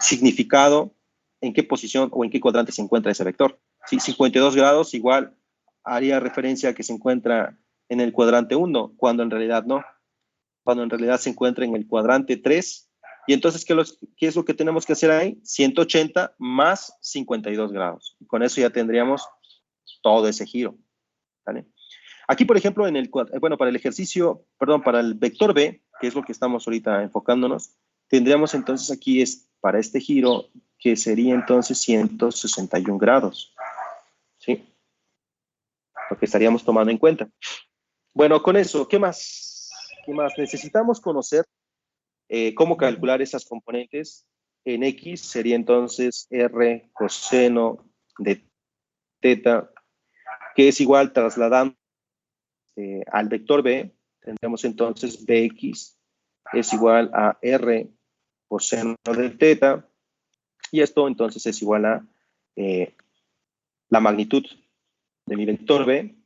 significado en qué posición o en qué cuadrante se encuentra ese vector. Sí, 52 grados igual haría referencia a que se encuentra en el cuadrante 1, cuando en realidad no. Cuando en realidad se encuentra en el cuadrante 3. Y entonces, ¿qué es lo que tenemos que hacer ahí? 180 más 52 grados. Y con eso ya tendríamos todo ese giro, ¿vale? Aquí, por ejemplo, para el ejercicio, perdón, para el vector B, que es lo que estamos ahorita enfocándonos, tendríamos entonces aquí para este giro, que sería entonces 161 grados, ¿sí? Lo que estaríamos tomando en cuenta. Bueno, con eso, ¿qué más? ¿Qué más? Necesitamos conocer cómo calcular esas componentes. En X sería entonces R coseno de teta, que es igual trasladando al vector B, tendremos entonces Bx es igual a R coseno de teta, y esto entonces es igual a la magnitud de mi vector B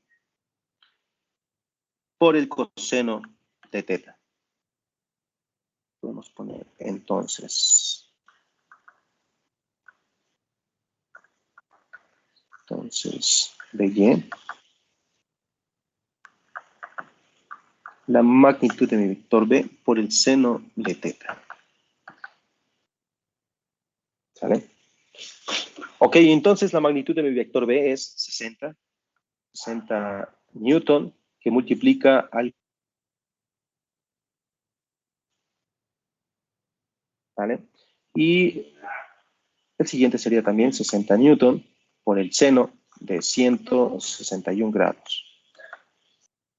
por el coseno de teta. Podemos poner entonces By la magnitud de mi vector B por el seno de teta. ¿Sale? Ok, entonces la magnitud de mi vector B es 60 newton, que multiplica al... ¿Vale? Y el siguiente sería también 60 newton por el seno de 161 grados.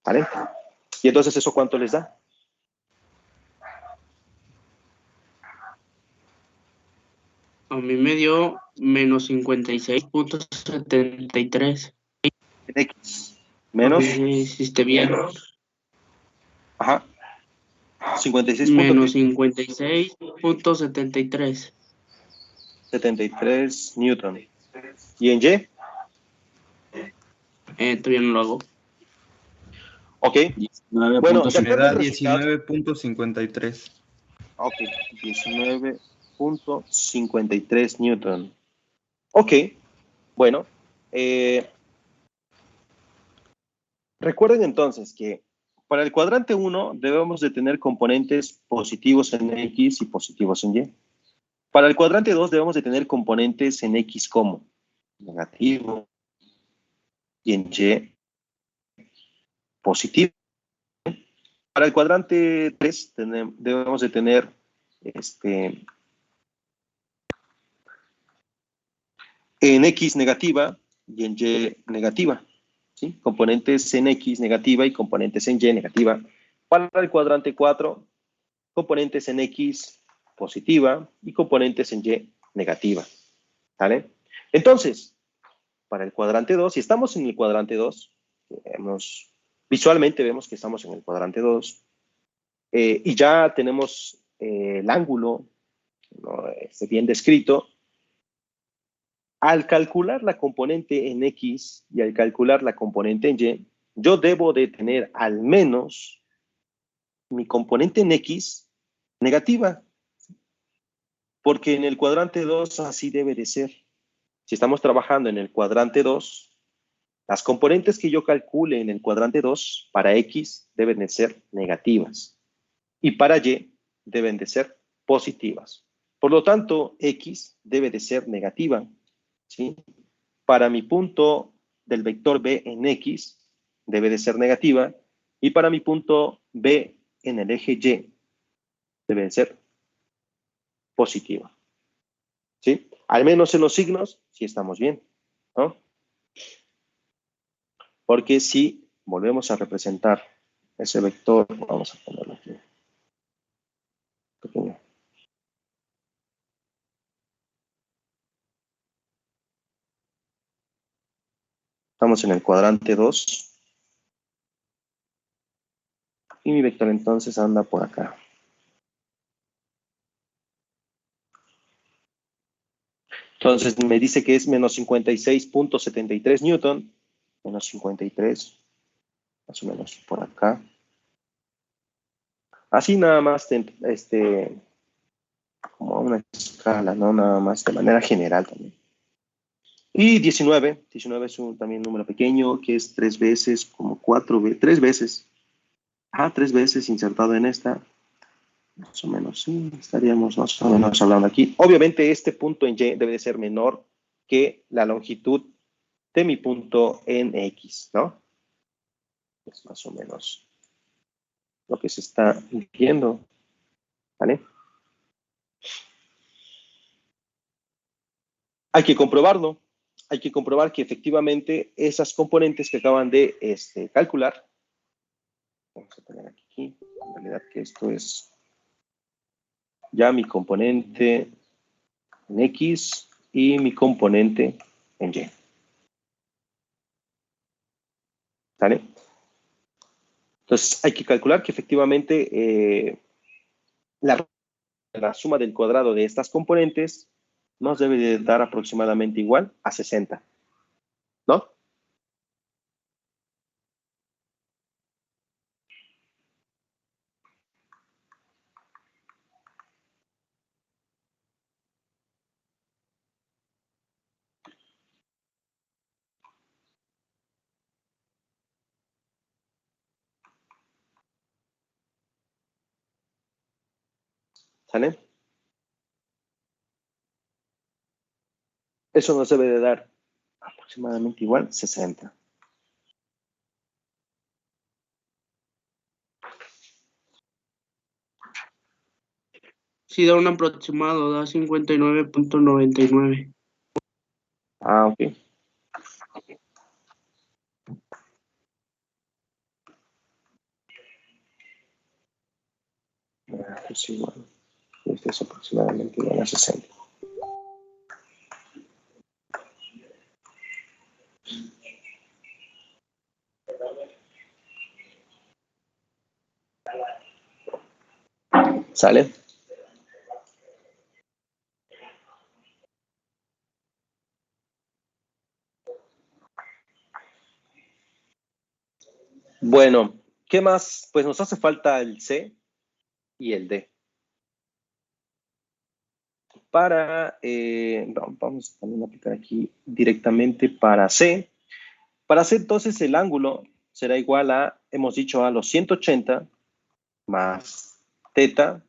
¿Vale? Y entonces, ¿eso cuánto les da? A mí me dio menos 56.73. En X. Menos. Sí, sí, esté bien. Ajá. 56. Menos 56.73. 73 newton. ¿Y en Y? Todavía no lo hago. Ok. Bueno, de Me acuerdo da al resultado. 19.53. Ok, 19.53 newton. Ok, bueno. Recuerden entonces que Para el cuadrante 1 debemos de tener componentes positivos en X y positivos en Y. Para el cuadrante 2 debemos de tener componentes en X como negativo y en Y positivo. Para el cuadrante 3 debemos de tener en X negativa y en Y negativa. ¿Sí? Componentes en X negativa y componentes en Y negativa. Para el cuadrante 4, componentes en X positiva y componentes en Y negativa. ¿Vale? Entonces, para el cuadrante 2, si estamos en el cuadrante 2, visualmente vemos que estamos en el cuadrante 2 y ya tenemos el ángulo, ¿no? Bien descrito. Al calcular la componente en X y al calcular la componente en Y, yo debo de tener al menos mi componente en X negativa, porque en el cuadrante 2 así debe de ser. Si estamos trabajando en el cuadrante 2, las componentes que yo calcule en el cuadrante 2 para X deben de ser negativas y para Y deben de ser positivas. Por lo tanto, X debe de ser negativa. ¿Sí? Para mi punto del vector B en X debe de ser negativa y para mi punto B en el eje Y debe de ser positiva. ¿Sí? Al menos en los signos sí estamos bien, ¿no? Porque si volvemos a representar ese vector, vamos a ponerlo aquí. Pequeño. Estamos en el cuadrante 2. Y mi vector entonces anda por acá. Entonces me dice que es menos 56.73 Newton. Menos 53. Más o menos por acá. Así nada más, como una escala, ¿no? Nada más de manera general también. Y 19 es también un número pequeño, que es 3 veces, como 3 veces. 3 veces insertado en esta. Más o menos, sí, estaríamos más o menos hablando aquí. Obviamente este punto en Y debe de ser menor que la longitud de mi punto en X, ¿no? Es más o menos lo que se está viendo, ¿vale? Hay que comprobarlo. Hay que comprobar que efectivamente esas componentes que acaban de calcular, vamos a poner aquí, en realidad que esto es ya mi componente en X y mi componente en Y. ¿Vale? Entonces hay que calcular que efectivamente la suma del cuadrado de estas componentes nos debe de dar aproximadamente igual a 60. ¿No? ¿Sale? Eso nos debe de dar aproximadamente igual 60. Sí, da un aproximado, da 59.99. Ok. Pues igual. Este es aproximadamente igual a 60. ¿Sale? Bueno, ¿qué más? Pues nos hace falta el C y el D. Vamos también a aplicar aquí directamente para C. Para C, entonces, el ángulo será igual a hemos dicho a los 180 más teta,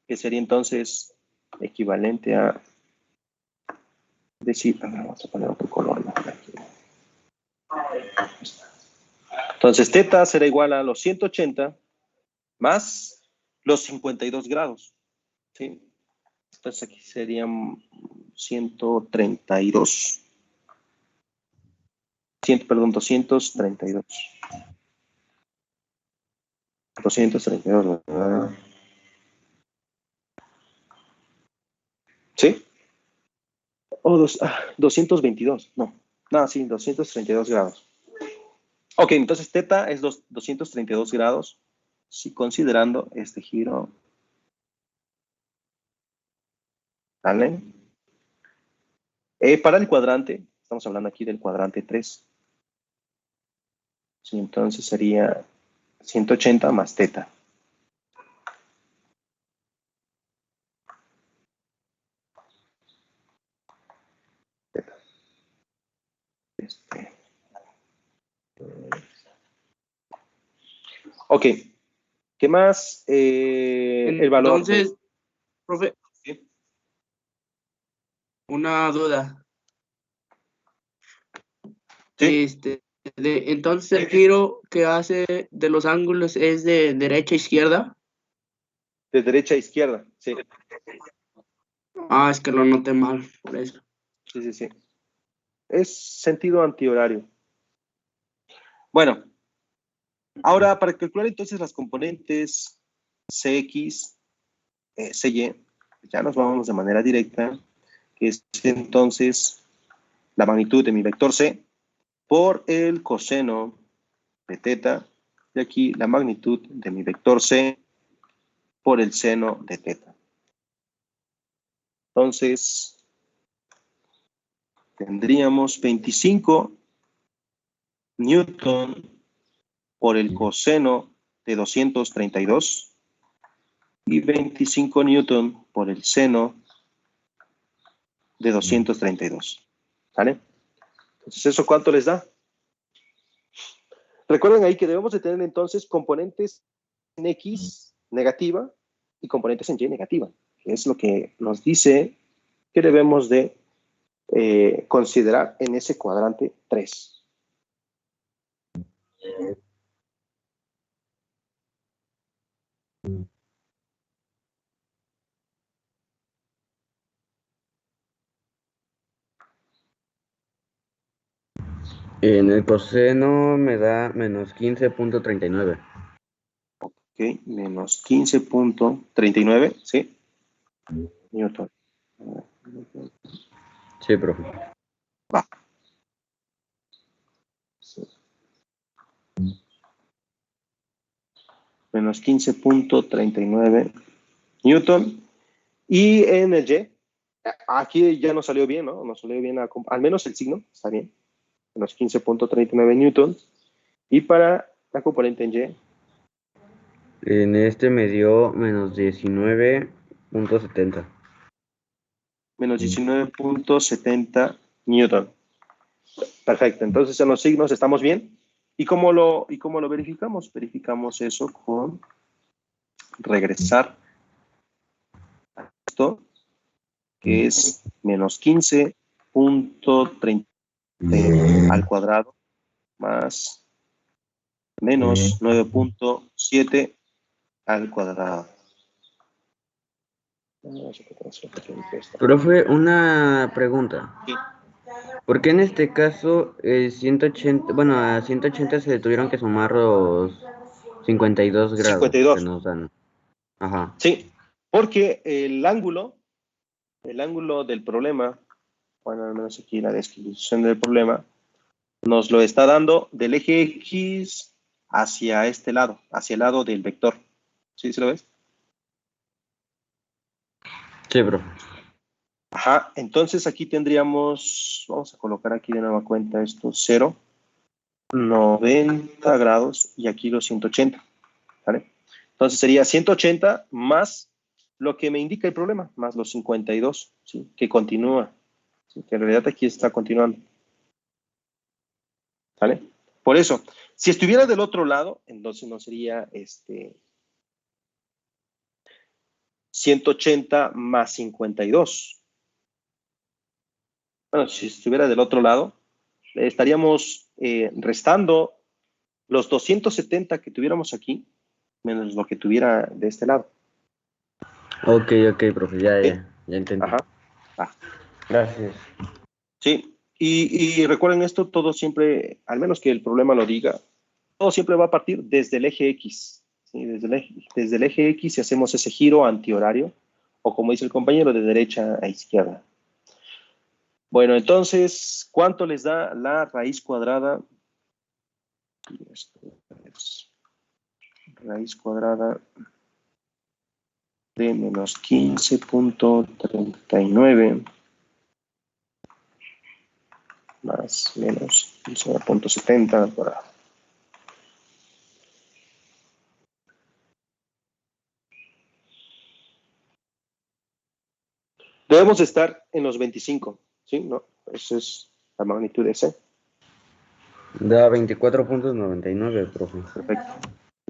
que sería entonces equivalente a decir, vamos a poner otro color mejor aquí. Entonces, teta será igual a los 180 más los 52 grados. ¿Sí? Entonces, aquí serían 132. 232. 232, ¿verdad? ¿Sí? O 222, no. No, sí, 232 grados. Ok, entonces teta es 232 grados, si considerando este giro. ¿Vale? Para el cuadrante, estamos hablando aquí del cuadrante 3. Sí, entonces sería 180 más teta. Ok, ¿qué más? El valor. Entonces, profe, ¿Sí? una duda. ¿Sí? Entonces el giro que hace de los ángulos es de derecha a izquierda. De derecha a izquierda, sí. Ah, es que lo noté mal, por eso. Sí. Es sentido antihorario. Bueno, ahora para calcular entonces las componentes Cx, Cy, ya nos vamos de manera directa, que es entonces la magnitud de mi vector C por el coseno de teta, y aquí la magnitud de mi vector C por el seno de teta. Entonces, tendríamos 25 newton por el coseno de 232 y 25 newton por el seno de 232. ¿Vale? Entonces, ¿eso cuánto les da? Recuerden ahí que debemos de tener entonces componentes en X negativa y componentes en Y negativa, que es lo que nos dice que debemos de considerar en ese cuadrante 3. En el coseno me da menos 15.39. Ok, menos 15.39, ¿sí? Newton. Sí, profe. Va. Sí. Menos 15.39 Newton. Y en el Y, aquí ya nos salió bien, ¿no? Nos salió bien, al menos el signo, está bien. Menos 15.39 Newton. Y para la componente en Y, En este me dio menos 19.70. menos 19.70 Newton. Perfecto, entonces en los signos estamos bien. ¿Y cómo lo verificamos? Verificamos eso con regresar a esto, que es menos 15.30 al cuadrado más menos 9.7 al cuadrado. Profe, una pregunta. Sí. ¿Por qué en este caso 180, bueno, a 180 se tuvieron que sumar los 52 grados 52. que nos dan? Ajá. Sí, porque el ángulo del problema, bueno, al menos aquí la descripción del problema, nos lo está dando del eje X hacia este lado, hacia el lado del vector. ¿Sí lo ves? Sí, profe. Ajá, entonces aquí tendríamos, vamos a colocar aquí de nueva cuenta esto, 0, 90 grados y aquí los 180, ¿vale? Entonces sería 180 más lo que me indica el problema, más los 52, ¿sí? Que continúa, ¿sí? Que en realidad aquí está continuando, ¿vale? Por eso, Si estuviera del otro lado, entonces no sería 180 más 52. Bueno, si estuviera del otro lado, estaríamos restando los 270 que tuviéramos aquí, menos lo que tuviera de este lado. Ok, profe, ya entendí. Ajá. Ah. Gracias. Sí, y recuerden esto, todo siempre, al menos que el problema lo diga, todo siempre va a partir desde el eje X. ¿Sí? Desde el eje X, si hacemos ese giro antihorario, o como dice el compañero, de derecha a izquierda. Bueno, entonces, ¿cuánto les da la raíz cuadrada? Esto es raíz cuadrada de menos 15.39 más menos 15.70 para... Debemos estar en los 25, ¿sí? ¿No? Esa es la magnitud de C. Da 24.99, profe. Perfecto.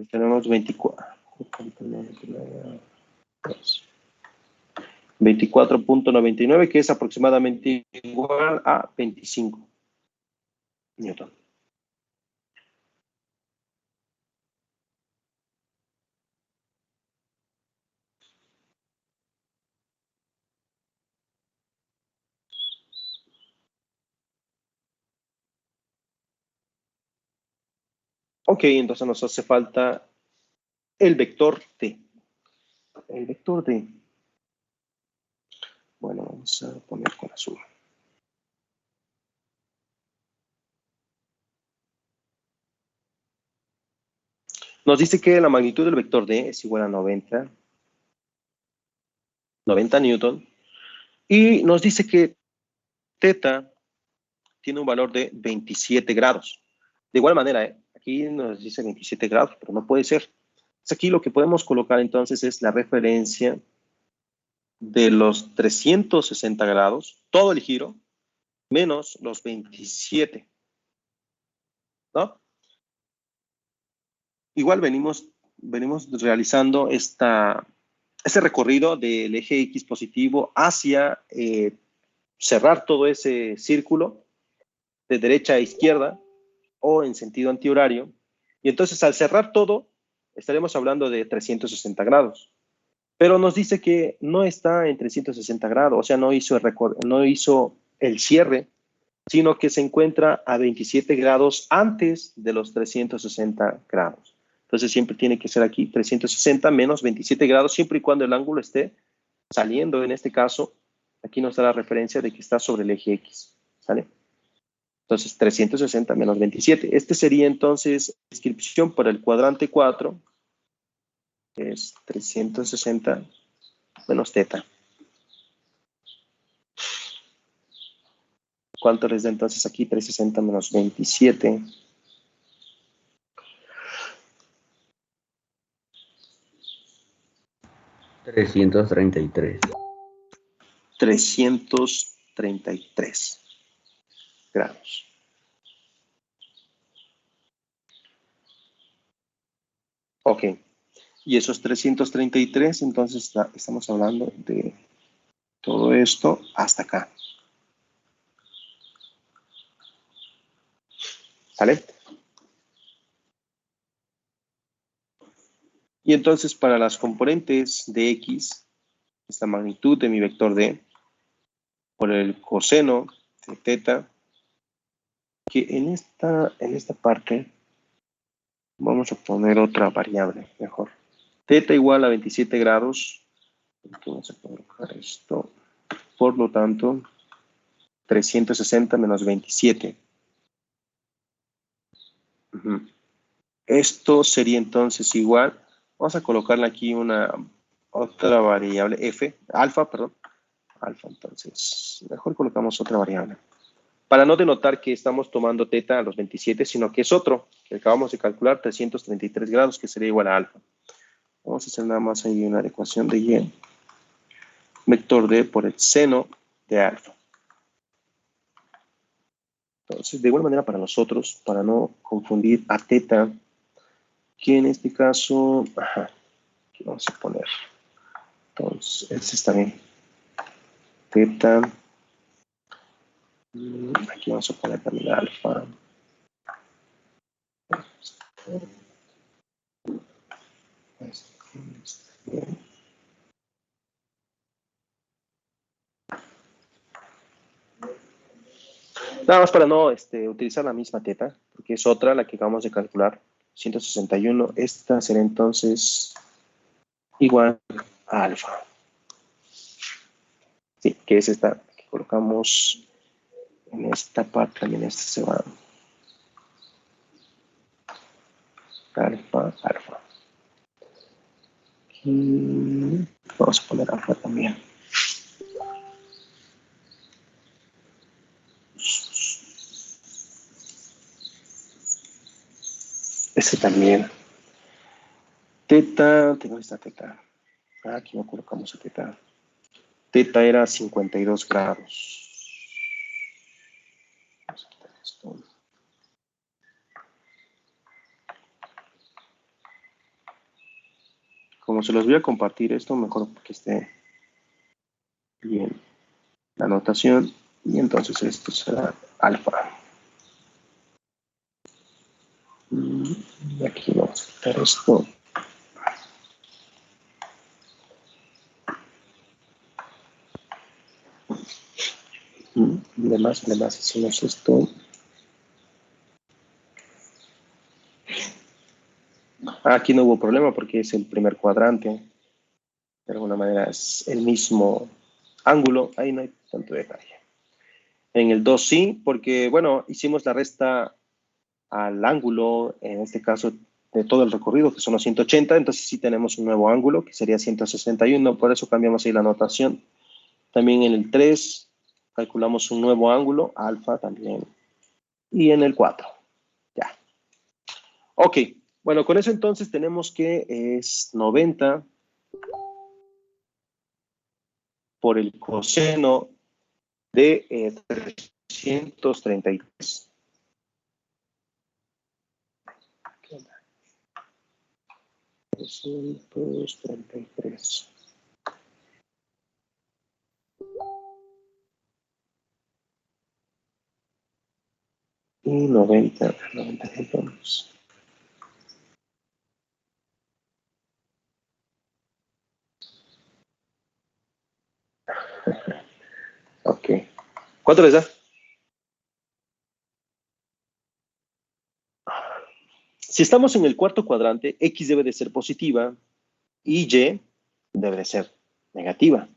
Tenemos 24.99, que es aproximadamente igual a 25 Newton. Ok, entonces nos hace falta el vector T. El vector D. Bueno, vamos a poner con azul. Nos dice que la magnitud del vector D es igual a 90 Newton. Y nos dice que θ tiene un valor de 27 grados. De igual manera, aquí nos dice 27 grados, pero no puede ser. Entonces aquí lo que podemos colocar entonces es la referencia de los 360 grados, todo el giro, menos los 27. ¿No? Igual venimos realizando ese recorrido del eje X positivo hacia cerrar todo ese círculo de derecha a izquierda o en sentido antihorario. Y entonces al cerrar todo, estaremos hablando de 360 grados. Pero nos dice que no está en 360 grados, o sea, no hizo el cierre, sino que se encuentra a 27 grados antes de los 360 grados. Entonces siempre tiene que ser aquí 360 menos 27 grados, siempre y cuando el ángulo esté saliendo. En este caso, aquí nos da la referencia de que está sobre el eje X. ¿Sale? Entonces 360 menos 27. Este sería entonces la descripción para el cuadrante 4, que es 360 menos θ. ¿Cuánto les da entonces aquí? 360 menos 27. $333. 333 grados. Ok. Y esos 333, entonces estamos hablando de todo esto hasta acá. ¿Sale? Y entonces para las componentes de X, esta magnitud de mi vector D, por el coseno de θ, que en esta parte vamos a poner otra variable mejor. θ igual a 27 grados. Aquí vamos a colocar esto. Por lo tanto, 360 menos 27. Esto sería entonces igual. Vamos a colocarle aquí otra variable f, alfa, entonces mejor colocamos otra variable. Para no denotar que estamos tomando θ a los 27, sino que es otro, que acabamos de calcular, 333 grados, que sería igual a alfa. Vamos a hacer nada más ahí una ecuación de y. Vector d por el seno de alfa. Entonces, de igual manera para nosotros, para no confundir a teta, que en este caso, ajá, aquí vamos a poner, entonces, este está bien, teta, aquí vamos a poner también alfa, nada más para no utilizar la misma teta, porque es otra la que acabamos de calcular, 161. Esta será entonces igual a alfa. Sí, que es esta que colocamos en esta parte, también esta se va. Alfa, alfa. Y vamos a poner alfa también. Este también. Teta, tengo esta teta. Aquí no colocamos a teta. Teta era 52 grados. Vamos a quitar esto. Como se los voy a compartir esto, mejor que esté bien la notación. Y entonces esto será alfa. Y aquí vamos a quitar esto. Además hacemos esto. Aquí no hubo problema porque es el primer cuadrante. De alguna manera es el mismo ángulo. Ahí no hay tanto detalle. En el 2 sí, porque, bueno, hicimos la resta al ángulo, en este caso, de todo el recorrido, que son los 180. Entonces sí tenemos un nuevo ángulo, que sería 161. Por eso cambiamos ahí la notación. También en el 3 calculamos un nuevo ángulo, alfa también. Y en el 4. Ya. Ok. Bueno, con eso entonces tenemos que es 90 por el coseno de 333. 333. Y 90 entonces. Ok. ¿Cuánto les da? Si estamos en el cuarto cuadrante, X debe de ser positiva y Y debe de ser negativa.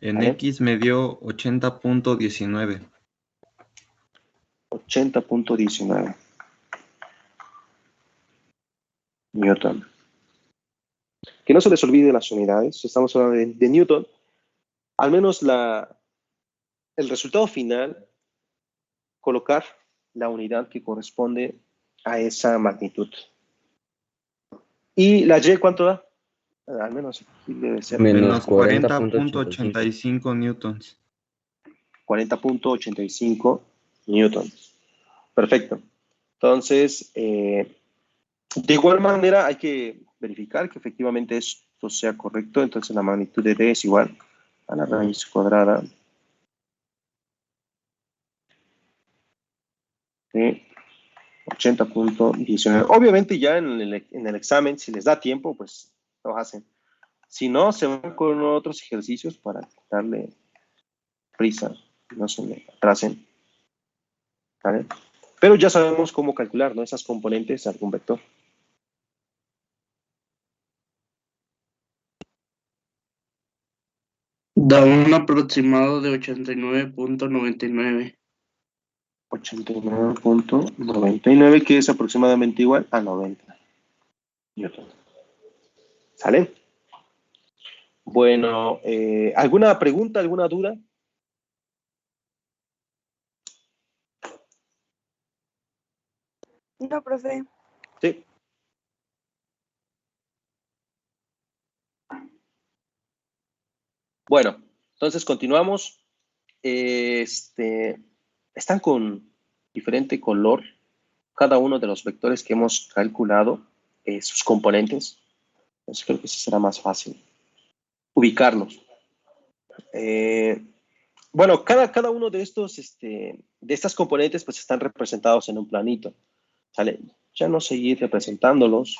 En ¿Vale? X me dio 80.19. 80.19 Newton. Que no se les olvide las unidades. Estamos hablando de Newton. Al menos el resultado final, colocar la unidad que corresponde a esa magnitud. ¿Y la Y cuánto da? Al menos aquí debe ser Menos Menos 40.85. 40.85 newtons. 40.85 newtons. Perfecto. Entonces, de igual manera hay que verificar que efectivamente esto sea correcto. Entonces la magnitud de D es igual a la raíz cuadrada de 80.19. Obviamente ya en el examen, si les da tiempo, pues lo hacen. Si no, se van con otros ejercicios para darle prisa, no se me atrasen. ¿Vale? Pero ya sabemos cómo calcular, ¿no?, esas componentes de algún vector. Da un aproximado de 89.99. 89.99, que es aproximadamente igual a 90 newton. ¿Sale? Bueno, ¿alguna pregunta, alguna duda? No, profe. Sí. Bueno, entonces continuamos. Están con diferente color cada uno de los vectores que hemos calculado, sus componentes. Entonces creo que sí será más fácil ubicarlos. Bueno, cada uno de estos, de estas componentes, pues están representados en un planito. ¿Sale? Ya no seguí representándolos.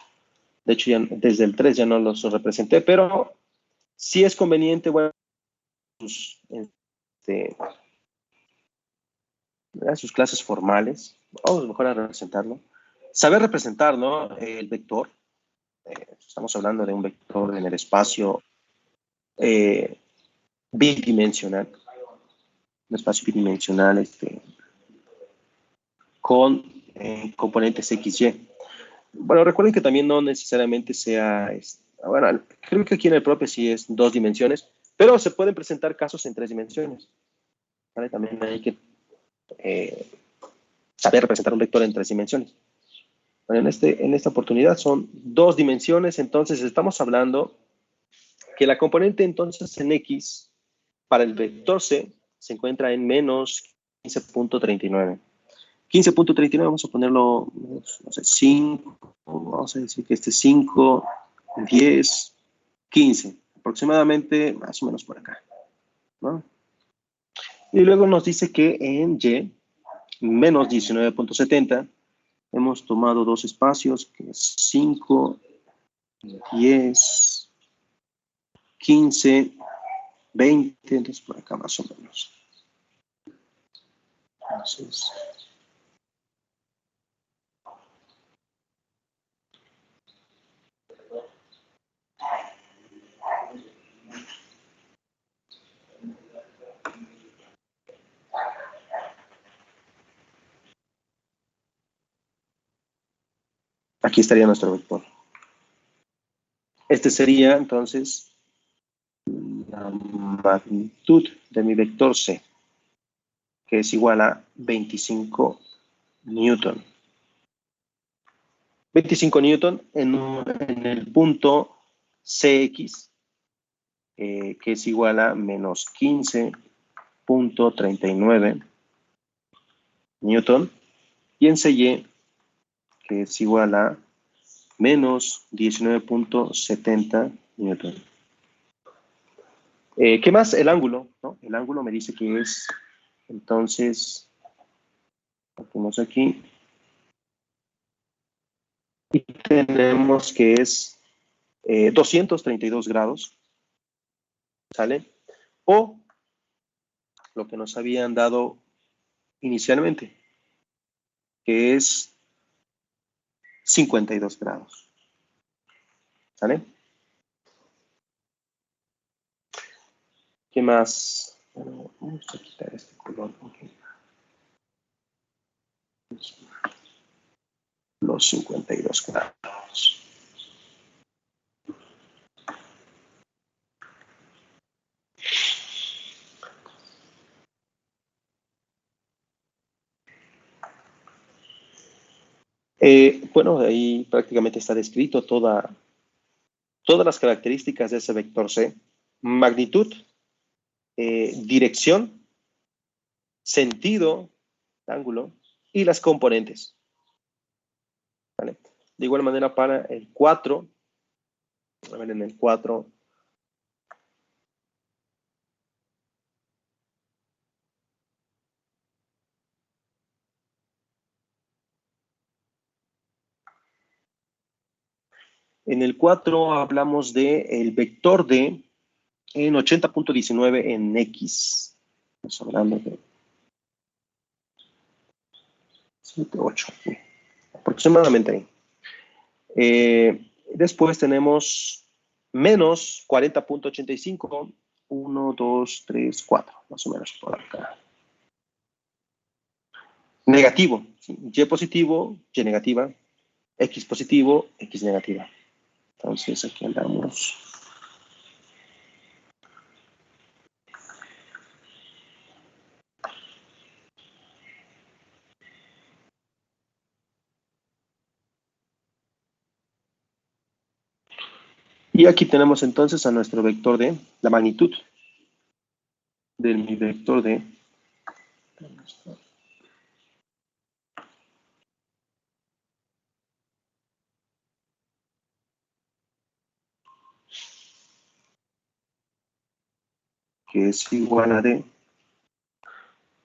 De hecho, ya, desde el 3 ya no los representé, pero sí es conveniente, bueno, sus clases formales. Vamos mejor a representarlo. Saber representar, ¿no? El vector. Estamos hablando de un vector en el espacio bidimensional. Un espacio bidimensional con componentes XY. Bueno, recuerden que también no necesariamente sea, bueno, creo que aquí en el propio sí es 2 dimensiones, pero se pueden presentar casos en 3 dimensiones. ¿Vale? También hay que saber representar un vector en 3 dimensiones. Bueno, en esta oportunidad son 2 dimensiones, entonces estamos hablando que la componente entonces en X para el vector C se encuentra en menos 15.39. 15.39, vamos a ponerlo, no sé, 5, vamos a decir que 5, 10, 15, aproximadamente más o menos por acá, ¿no? Y luego nos dice que en Y, menos 19.70, hemos tomado 2 espacios, que es 5, 10, 15, 20, entonces por acá más o menos. Entonces, aquí estaría nuestro vector. Este sería, entonces, la magnitud de mi vector C, que es igual a 25 Newton. 25 Newton en el punto CX, que es igual a menos 15.39 Newton. Y en CY, que es igual a menos 19.70 Newton. ¿Qué más? El ángulo, ¿no? El ángulo me dice que es, entonces, lo ponemos aquí. Y tenemos que es 232 grados, ¿sale? O lo que nos habían dado inicialmente, que es 52 grados, ¿sale? ¿Qué más? Bueno, vamos a quitar este color. Okay. Los 52 grados. Bueno, ahí prácticamente está descrito todas las características de ese vector C. Magnitud, dirección, sentido, ángulo y las componentes. ¿Vale? De igual manera para el 4, a ver en el 4, en el 4 hablamos del vector D en 80.19 en X. Estamos hablando de 7, 8, aproximadamente ahí. Después tenemos menos 40.85, 1, 2, 3, 4, más o menos por acá. Negativo, ¿sí? Y positivo, Y negativa, X positivo, X negativa. Entonces aquí andamos. Y aquí tenemos entonces a nuestro vector D, la magnitud de mi vector D. que es igual a D.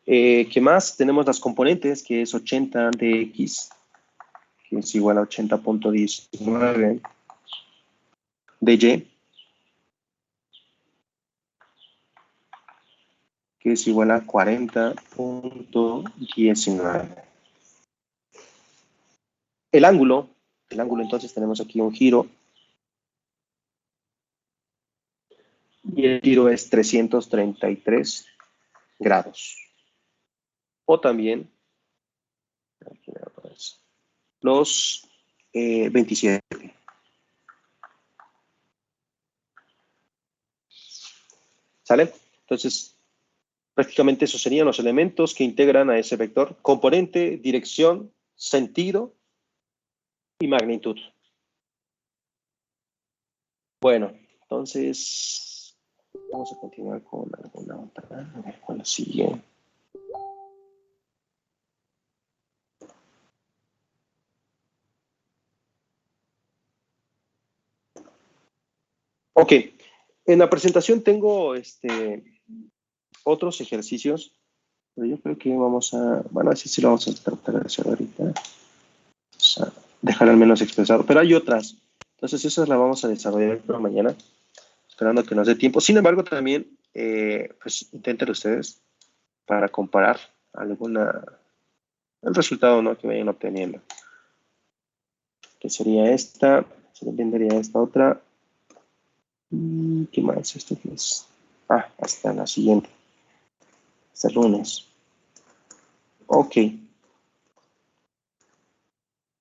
¿Qué más? Tenemos las componentes, que es 80 de X, que es igual a 80.19 de Y, que es igual a 40.19. El ángulo entonces tenemos aquí un giro, y el giro es 333 grados. O también, aquí nada más, los 27. ¿Sale? Entonces, prácticamente esos serían los elementos que integran a ese vector: componente, dirección, sentido y magnitud. Bueno, entonces vamos a continuar con alguna otra. A ver cuál sigue. Ok, en la presentación tengo otros ejercicios, pero yo creo que vamos a, bueno, así sí lo vamos a tratar de hacer ahorita. Vamos a dejar al menos expresado, pero hay otras. Entonces esas las vamos a desarrollar para mañana, esperando que nos dé tiempo. Sin embargo, también, pues intenten ustedes para comparar el resultado, ¿no?, que vayan obteniendo. Que sería esta, se vendría esta otra. ¿Qué más? ¿Esto qué es? Ah, hasta la siguiente. Hasta el lunes. Ok.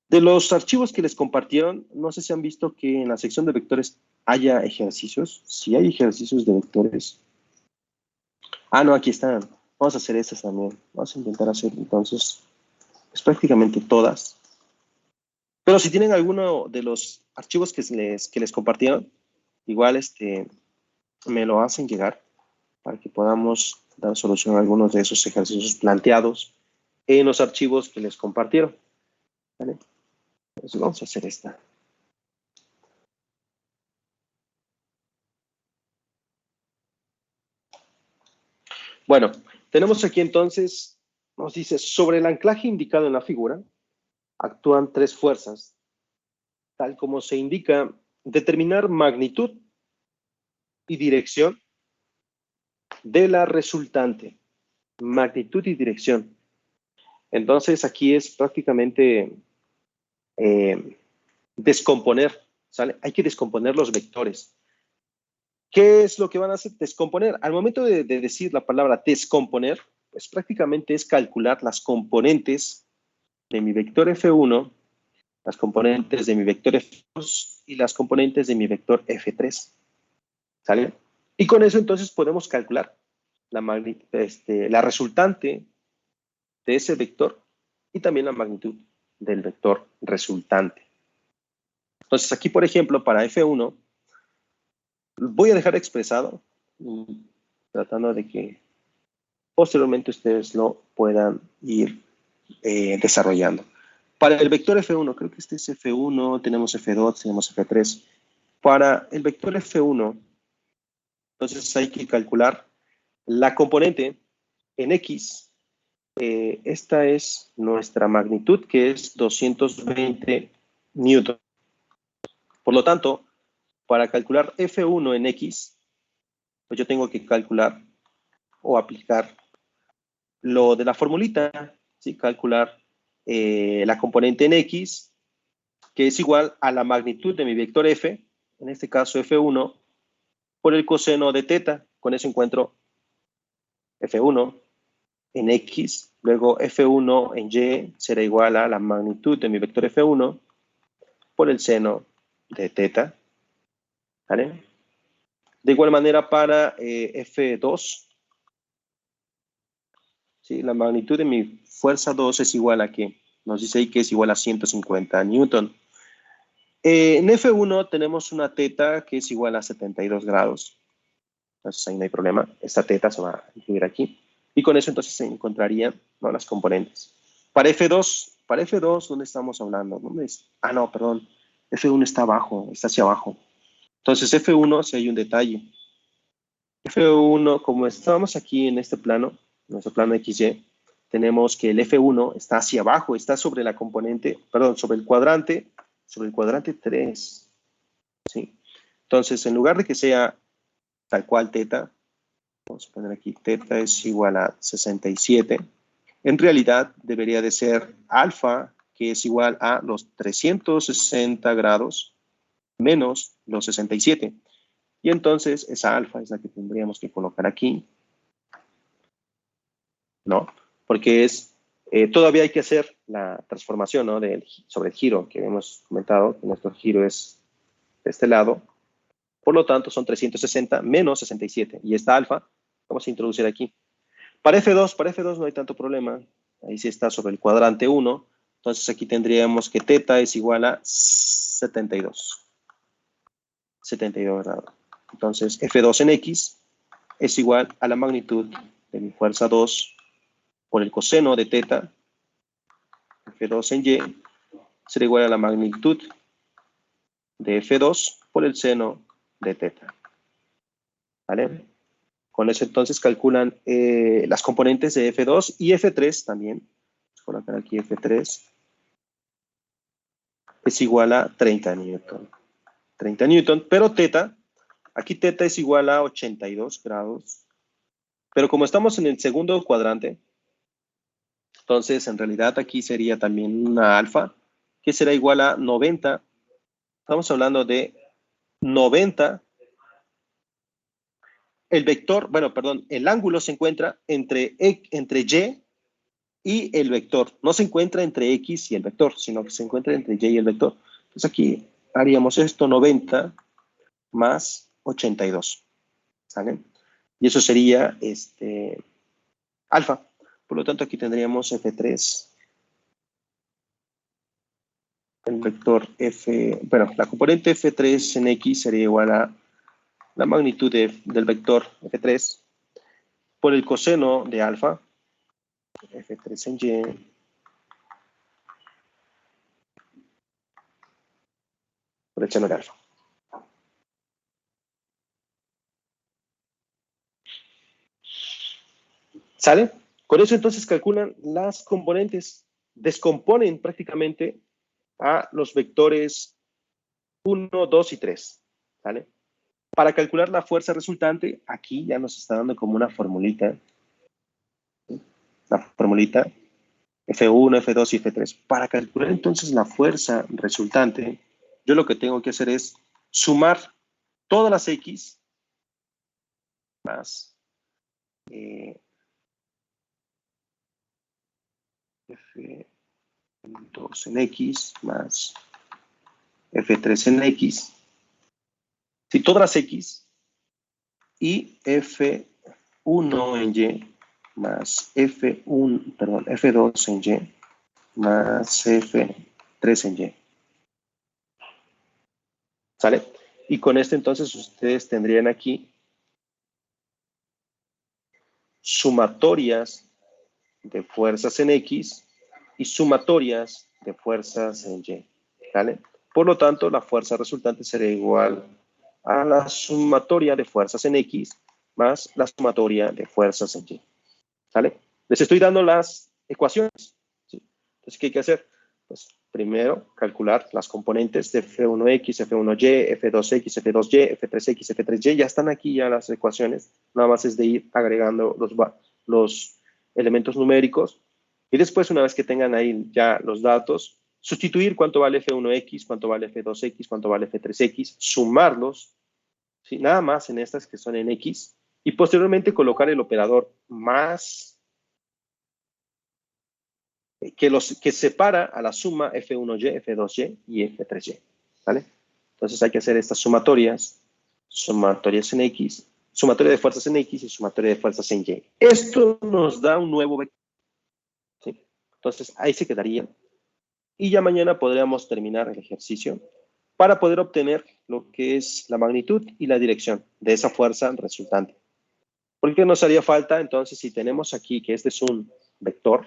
De los archivos que les compartieron, no sé si han visto que en la sección de vectores haya ejercicios. Si hay ejercicios de vectores. Ah, no, aquí están. Vamos a hacer estas también. Vamos a intentar hacer entonces, pues prácticamente todas. Pero si tienen alguno de los archivos que les compartieron, igual me lo hacen llegar para que podamos dar solución a algunos de esos ejercicios planteados en los archivos que les compartieron. ¿Vale? Entonces vamos a hacer esta. Bueno, tenemos aquí entonces, nos dice, sobre el anclaje indicado en la figura, actúan tres fuerzas, tal como se indica: determinar magnitud y dirección de la resultante. Magnitud y dirección. Entonces aquí es prácticamente descomponer, ¿sale? Hay que descomponer los vectores. ¿Qué es lo que van a hacer? Descomponer. Al momento de decir la palabra descomponer, pues prácticamente es calcular las componentes de mi vector F1, las componentes de mi vector F2 y las componentes de mi vector F3. ¿Sale? Y con eso entonces podemos calcular la resultante de ese vector y también la magnitud del vector resultante. Entonces aquí, por ejemplo, para F1, voy a dejar expresado, tratando de que posteriormente ustedes lo puedan ir desarrollando. Para el vector F1, creo que este es F1, tenemos F2, tenemos F3. Para el vector F1, entonces hay que calcular la componente en X. Esta es nuestra magnitud, que es 220 newton. Por lo tanto, para calcular F1 en X, pues yo tengo que calcular o aplicar lo de la formulita, ¿sí? Calcular la componente en X, que es igual a la magnitud de mi vector F, en este caso F1, por el coseno de teta. Con eso encuentro F1 en X, luego F1 en Y será igual a la magnitud de mi vector F1 por el seno de teta. ¿Vale? De igual manera para F2, ¿sí? La magnitud de mi fuerza 2 es igual a ¿qué? Nos dice ahí que es igual a 150 newton. En F1 tenemos una teta que es igual a 72 grados. Entonces ahí no hay problema. Esta teta se va a incluir aquí. Y con eso entonces se encontrarían, ¿no?, las componentes. Para F2, ¿dónde estamos hablando? ¿Dónde es? Ah, no, perdón. F1 está abajo, está hacia abajo. Entonces F1, si hay un detalle. F1, como estamos aquí en este plano, nuestro plano XY, tenemos que el F1 está hacia abajo, está sobre la componente, perdón, sobre el cuadrante 3. ¿Sí? Entonces, en lugar de que sea tal cual teta, vamos a poner aquí teta es igual a 67, en realidad debería de ser alfa, que es igual a los 360 grados menos los 67. Y entonces esa alfa es la que tendríamos que colocar aquí, ¿no? Porque todavía hay que hacer la transformación, ¿no? Sobre el giro que hemos comentado, que nuestro giro es de este lado. Por lo tanto, son 360 menos 67. Y esta alfa vamos a introducir aquí. Para F2 no hay tanto problema. Ahí sí está sobre el cuadrante 1. Entonces aquí tendríamos que teta es igual a 72. 72 grados. Entonces F2 en X es igual a la magnitud de mi fuerza 2 por el coseno de teta. F2 en Y será igual a la magnitud de F2 por el seno de teta. ¿Vale? Con eso entonces calculan las componentes de F2 y F3 también. Vamos a colocar aquí F3. Es igual a 30 newton. 30 newton, pero teta, aquí teta es igual a 82 grados. Pero como estamos en el segundo cuadrante, entonces en realidad aquí sería también una alfa, que será igual a 90. Estamos hablando de 90. El vector, bueno, perdón, el ángulo se encuentra entre Y y el vector. No se encuentra entre X y el vector, sino que se encuentra entre Y y el vector. Entonces aquí haríamos esto 90 más 82. ¿Sale? Y eso sería alfa. Por lo tanto, aquí tendríamos F3. El vector F, bueno, la componente F3 en X sería igual a la magnitud del vector F3 por el coseno de alfa, F3 en Y, por el seno de alfa. ¿Sale? Con eso entonces calculan las componentes, descomponen prácticamente a los vectores 1, 2 y 3. ¿Sale? Para calcular la fuerza resultante, aquí ya nos está dando como una formulita. La formulita F1, F2 y F3. Para calcular entonces la fuerza resultante, yo lo que tengo que hacer es sumar todas las X más F2 en X más F3 en X. Si todas las X y F1 en Y más F2 en Y más F3 en Y. ¿Sale? Y con esto entonces ustedes tendrían aquí sumatorias de fuerzas en X y sumatorias de fuerzas en Y. ¿Vale? Por lo tanto, la fuerza resultante será igual a la sumatoria de fuerzas en X más la sumatoria de fuerzas en Y. ¿Vale? Les estoy dando las ecuaciones. ¿Sí? Entonces, ¿qué hay que hacer? Pues primero, calcular las componentes de F1X, F1Y, F2X, F2Y, F3X, F3Y. Ya están aquí ya las ecuaciones. Nada más es de ir agregando los elementos numéricos. Y después, una vez que tengan ahí ya los datos, sustituir cuánto vale F1X, cuánto vale F2X, cuánto vale F3X, sumarlos, ¿sí? Nada más en estas que son en X, y posteriormente colocar el operador más que separa a la suma F1Y, F2Y y F3Y. ¿Vale? Entonces hay que hacer estas sumatorias en X, sumatoria de fuerzas en X y sumatoria de fuerzas en Y. Esto nos da un nuevo vector. ¿Sí? Entonces ahí se quedaría. Y ya mañana podríamos terminar el ejercicio para poder obtener lo que es la magnitud y la dirección de esa fuerza resultante. Porque nos haría falta, entonces, si tenemos aquí que este es un vector,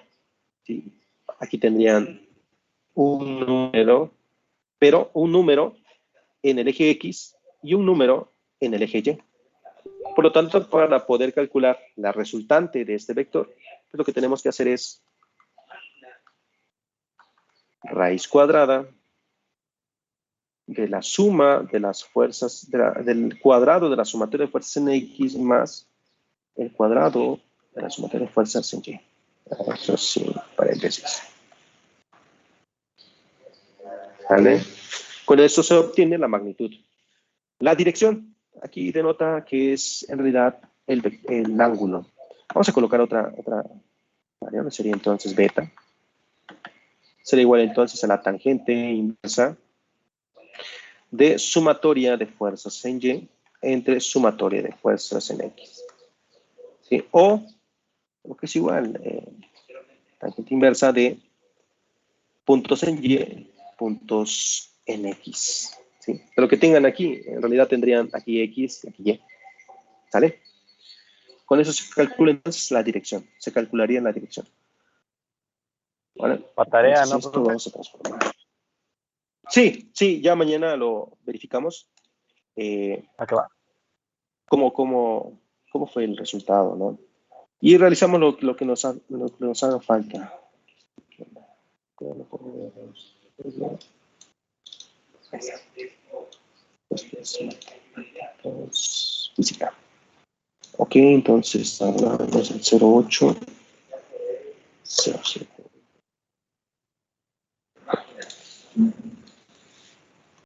¿sí? Aquí tendrían un número, pero un número en el eje X y un número en el eje Y. Por lo tanto, para poder calcular la resultante de este vector, pues lo que tenemos que hacer es raíz cuadrada de la suma de las fuerzas, del cuadrado de la sumatoria de fuerzas en X más el cuadrado de la sumatoria de fuerzas en Y. Eso sí, paréntesis. ¿Vale? Con eso se obtiene la magnitud. La dirección, aquí denota que es en realidad el ángulo. Vamos a colocar otra variable, sería entonces beta. Será igual entonces a la tangente inversa de sumatoria de fuerzas en Y entre sumatoria de fuerzas en X. ¿Sí? O, lo que es igual, tangente inversa de puntos en Y, puntos en X. ¿Sí? Pero que tengan aquí, en realidad tendrían aquí X y aquí Y. ¿Sale? Con eso se calcula entonces la dirección. Se calcularía la dirección. ¿Vale? La tarea, Entonces, ¿no, esto profe? vamos a transformar. Sí, sí, ya mañana lo verificamos. ¿A qué va? Cómo fue el resultado, ¿no? Y realizamos lo que nos haga falta. Física. Ok, entonces hablamos del 08. 07.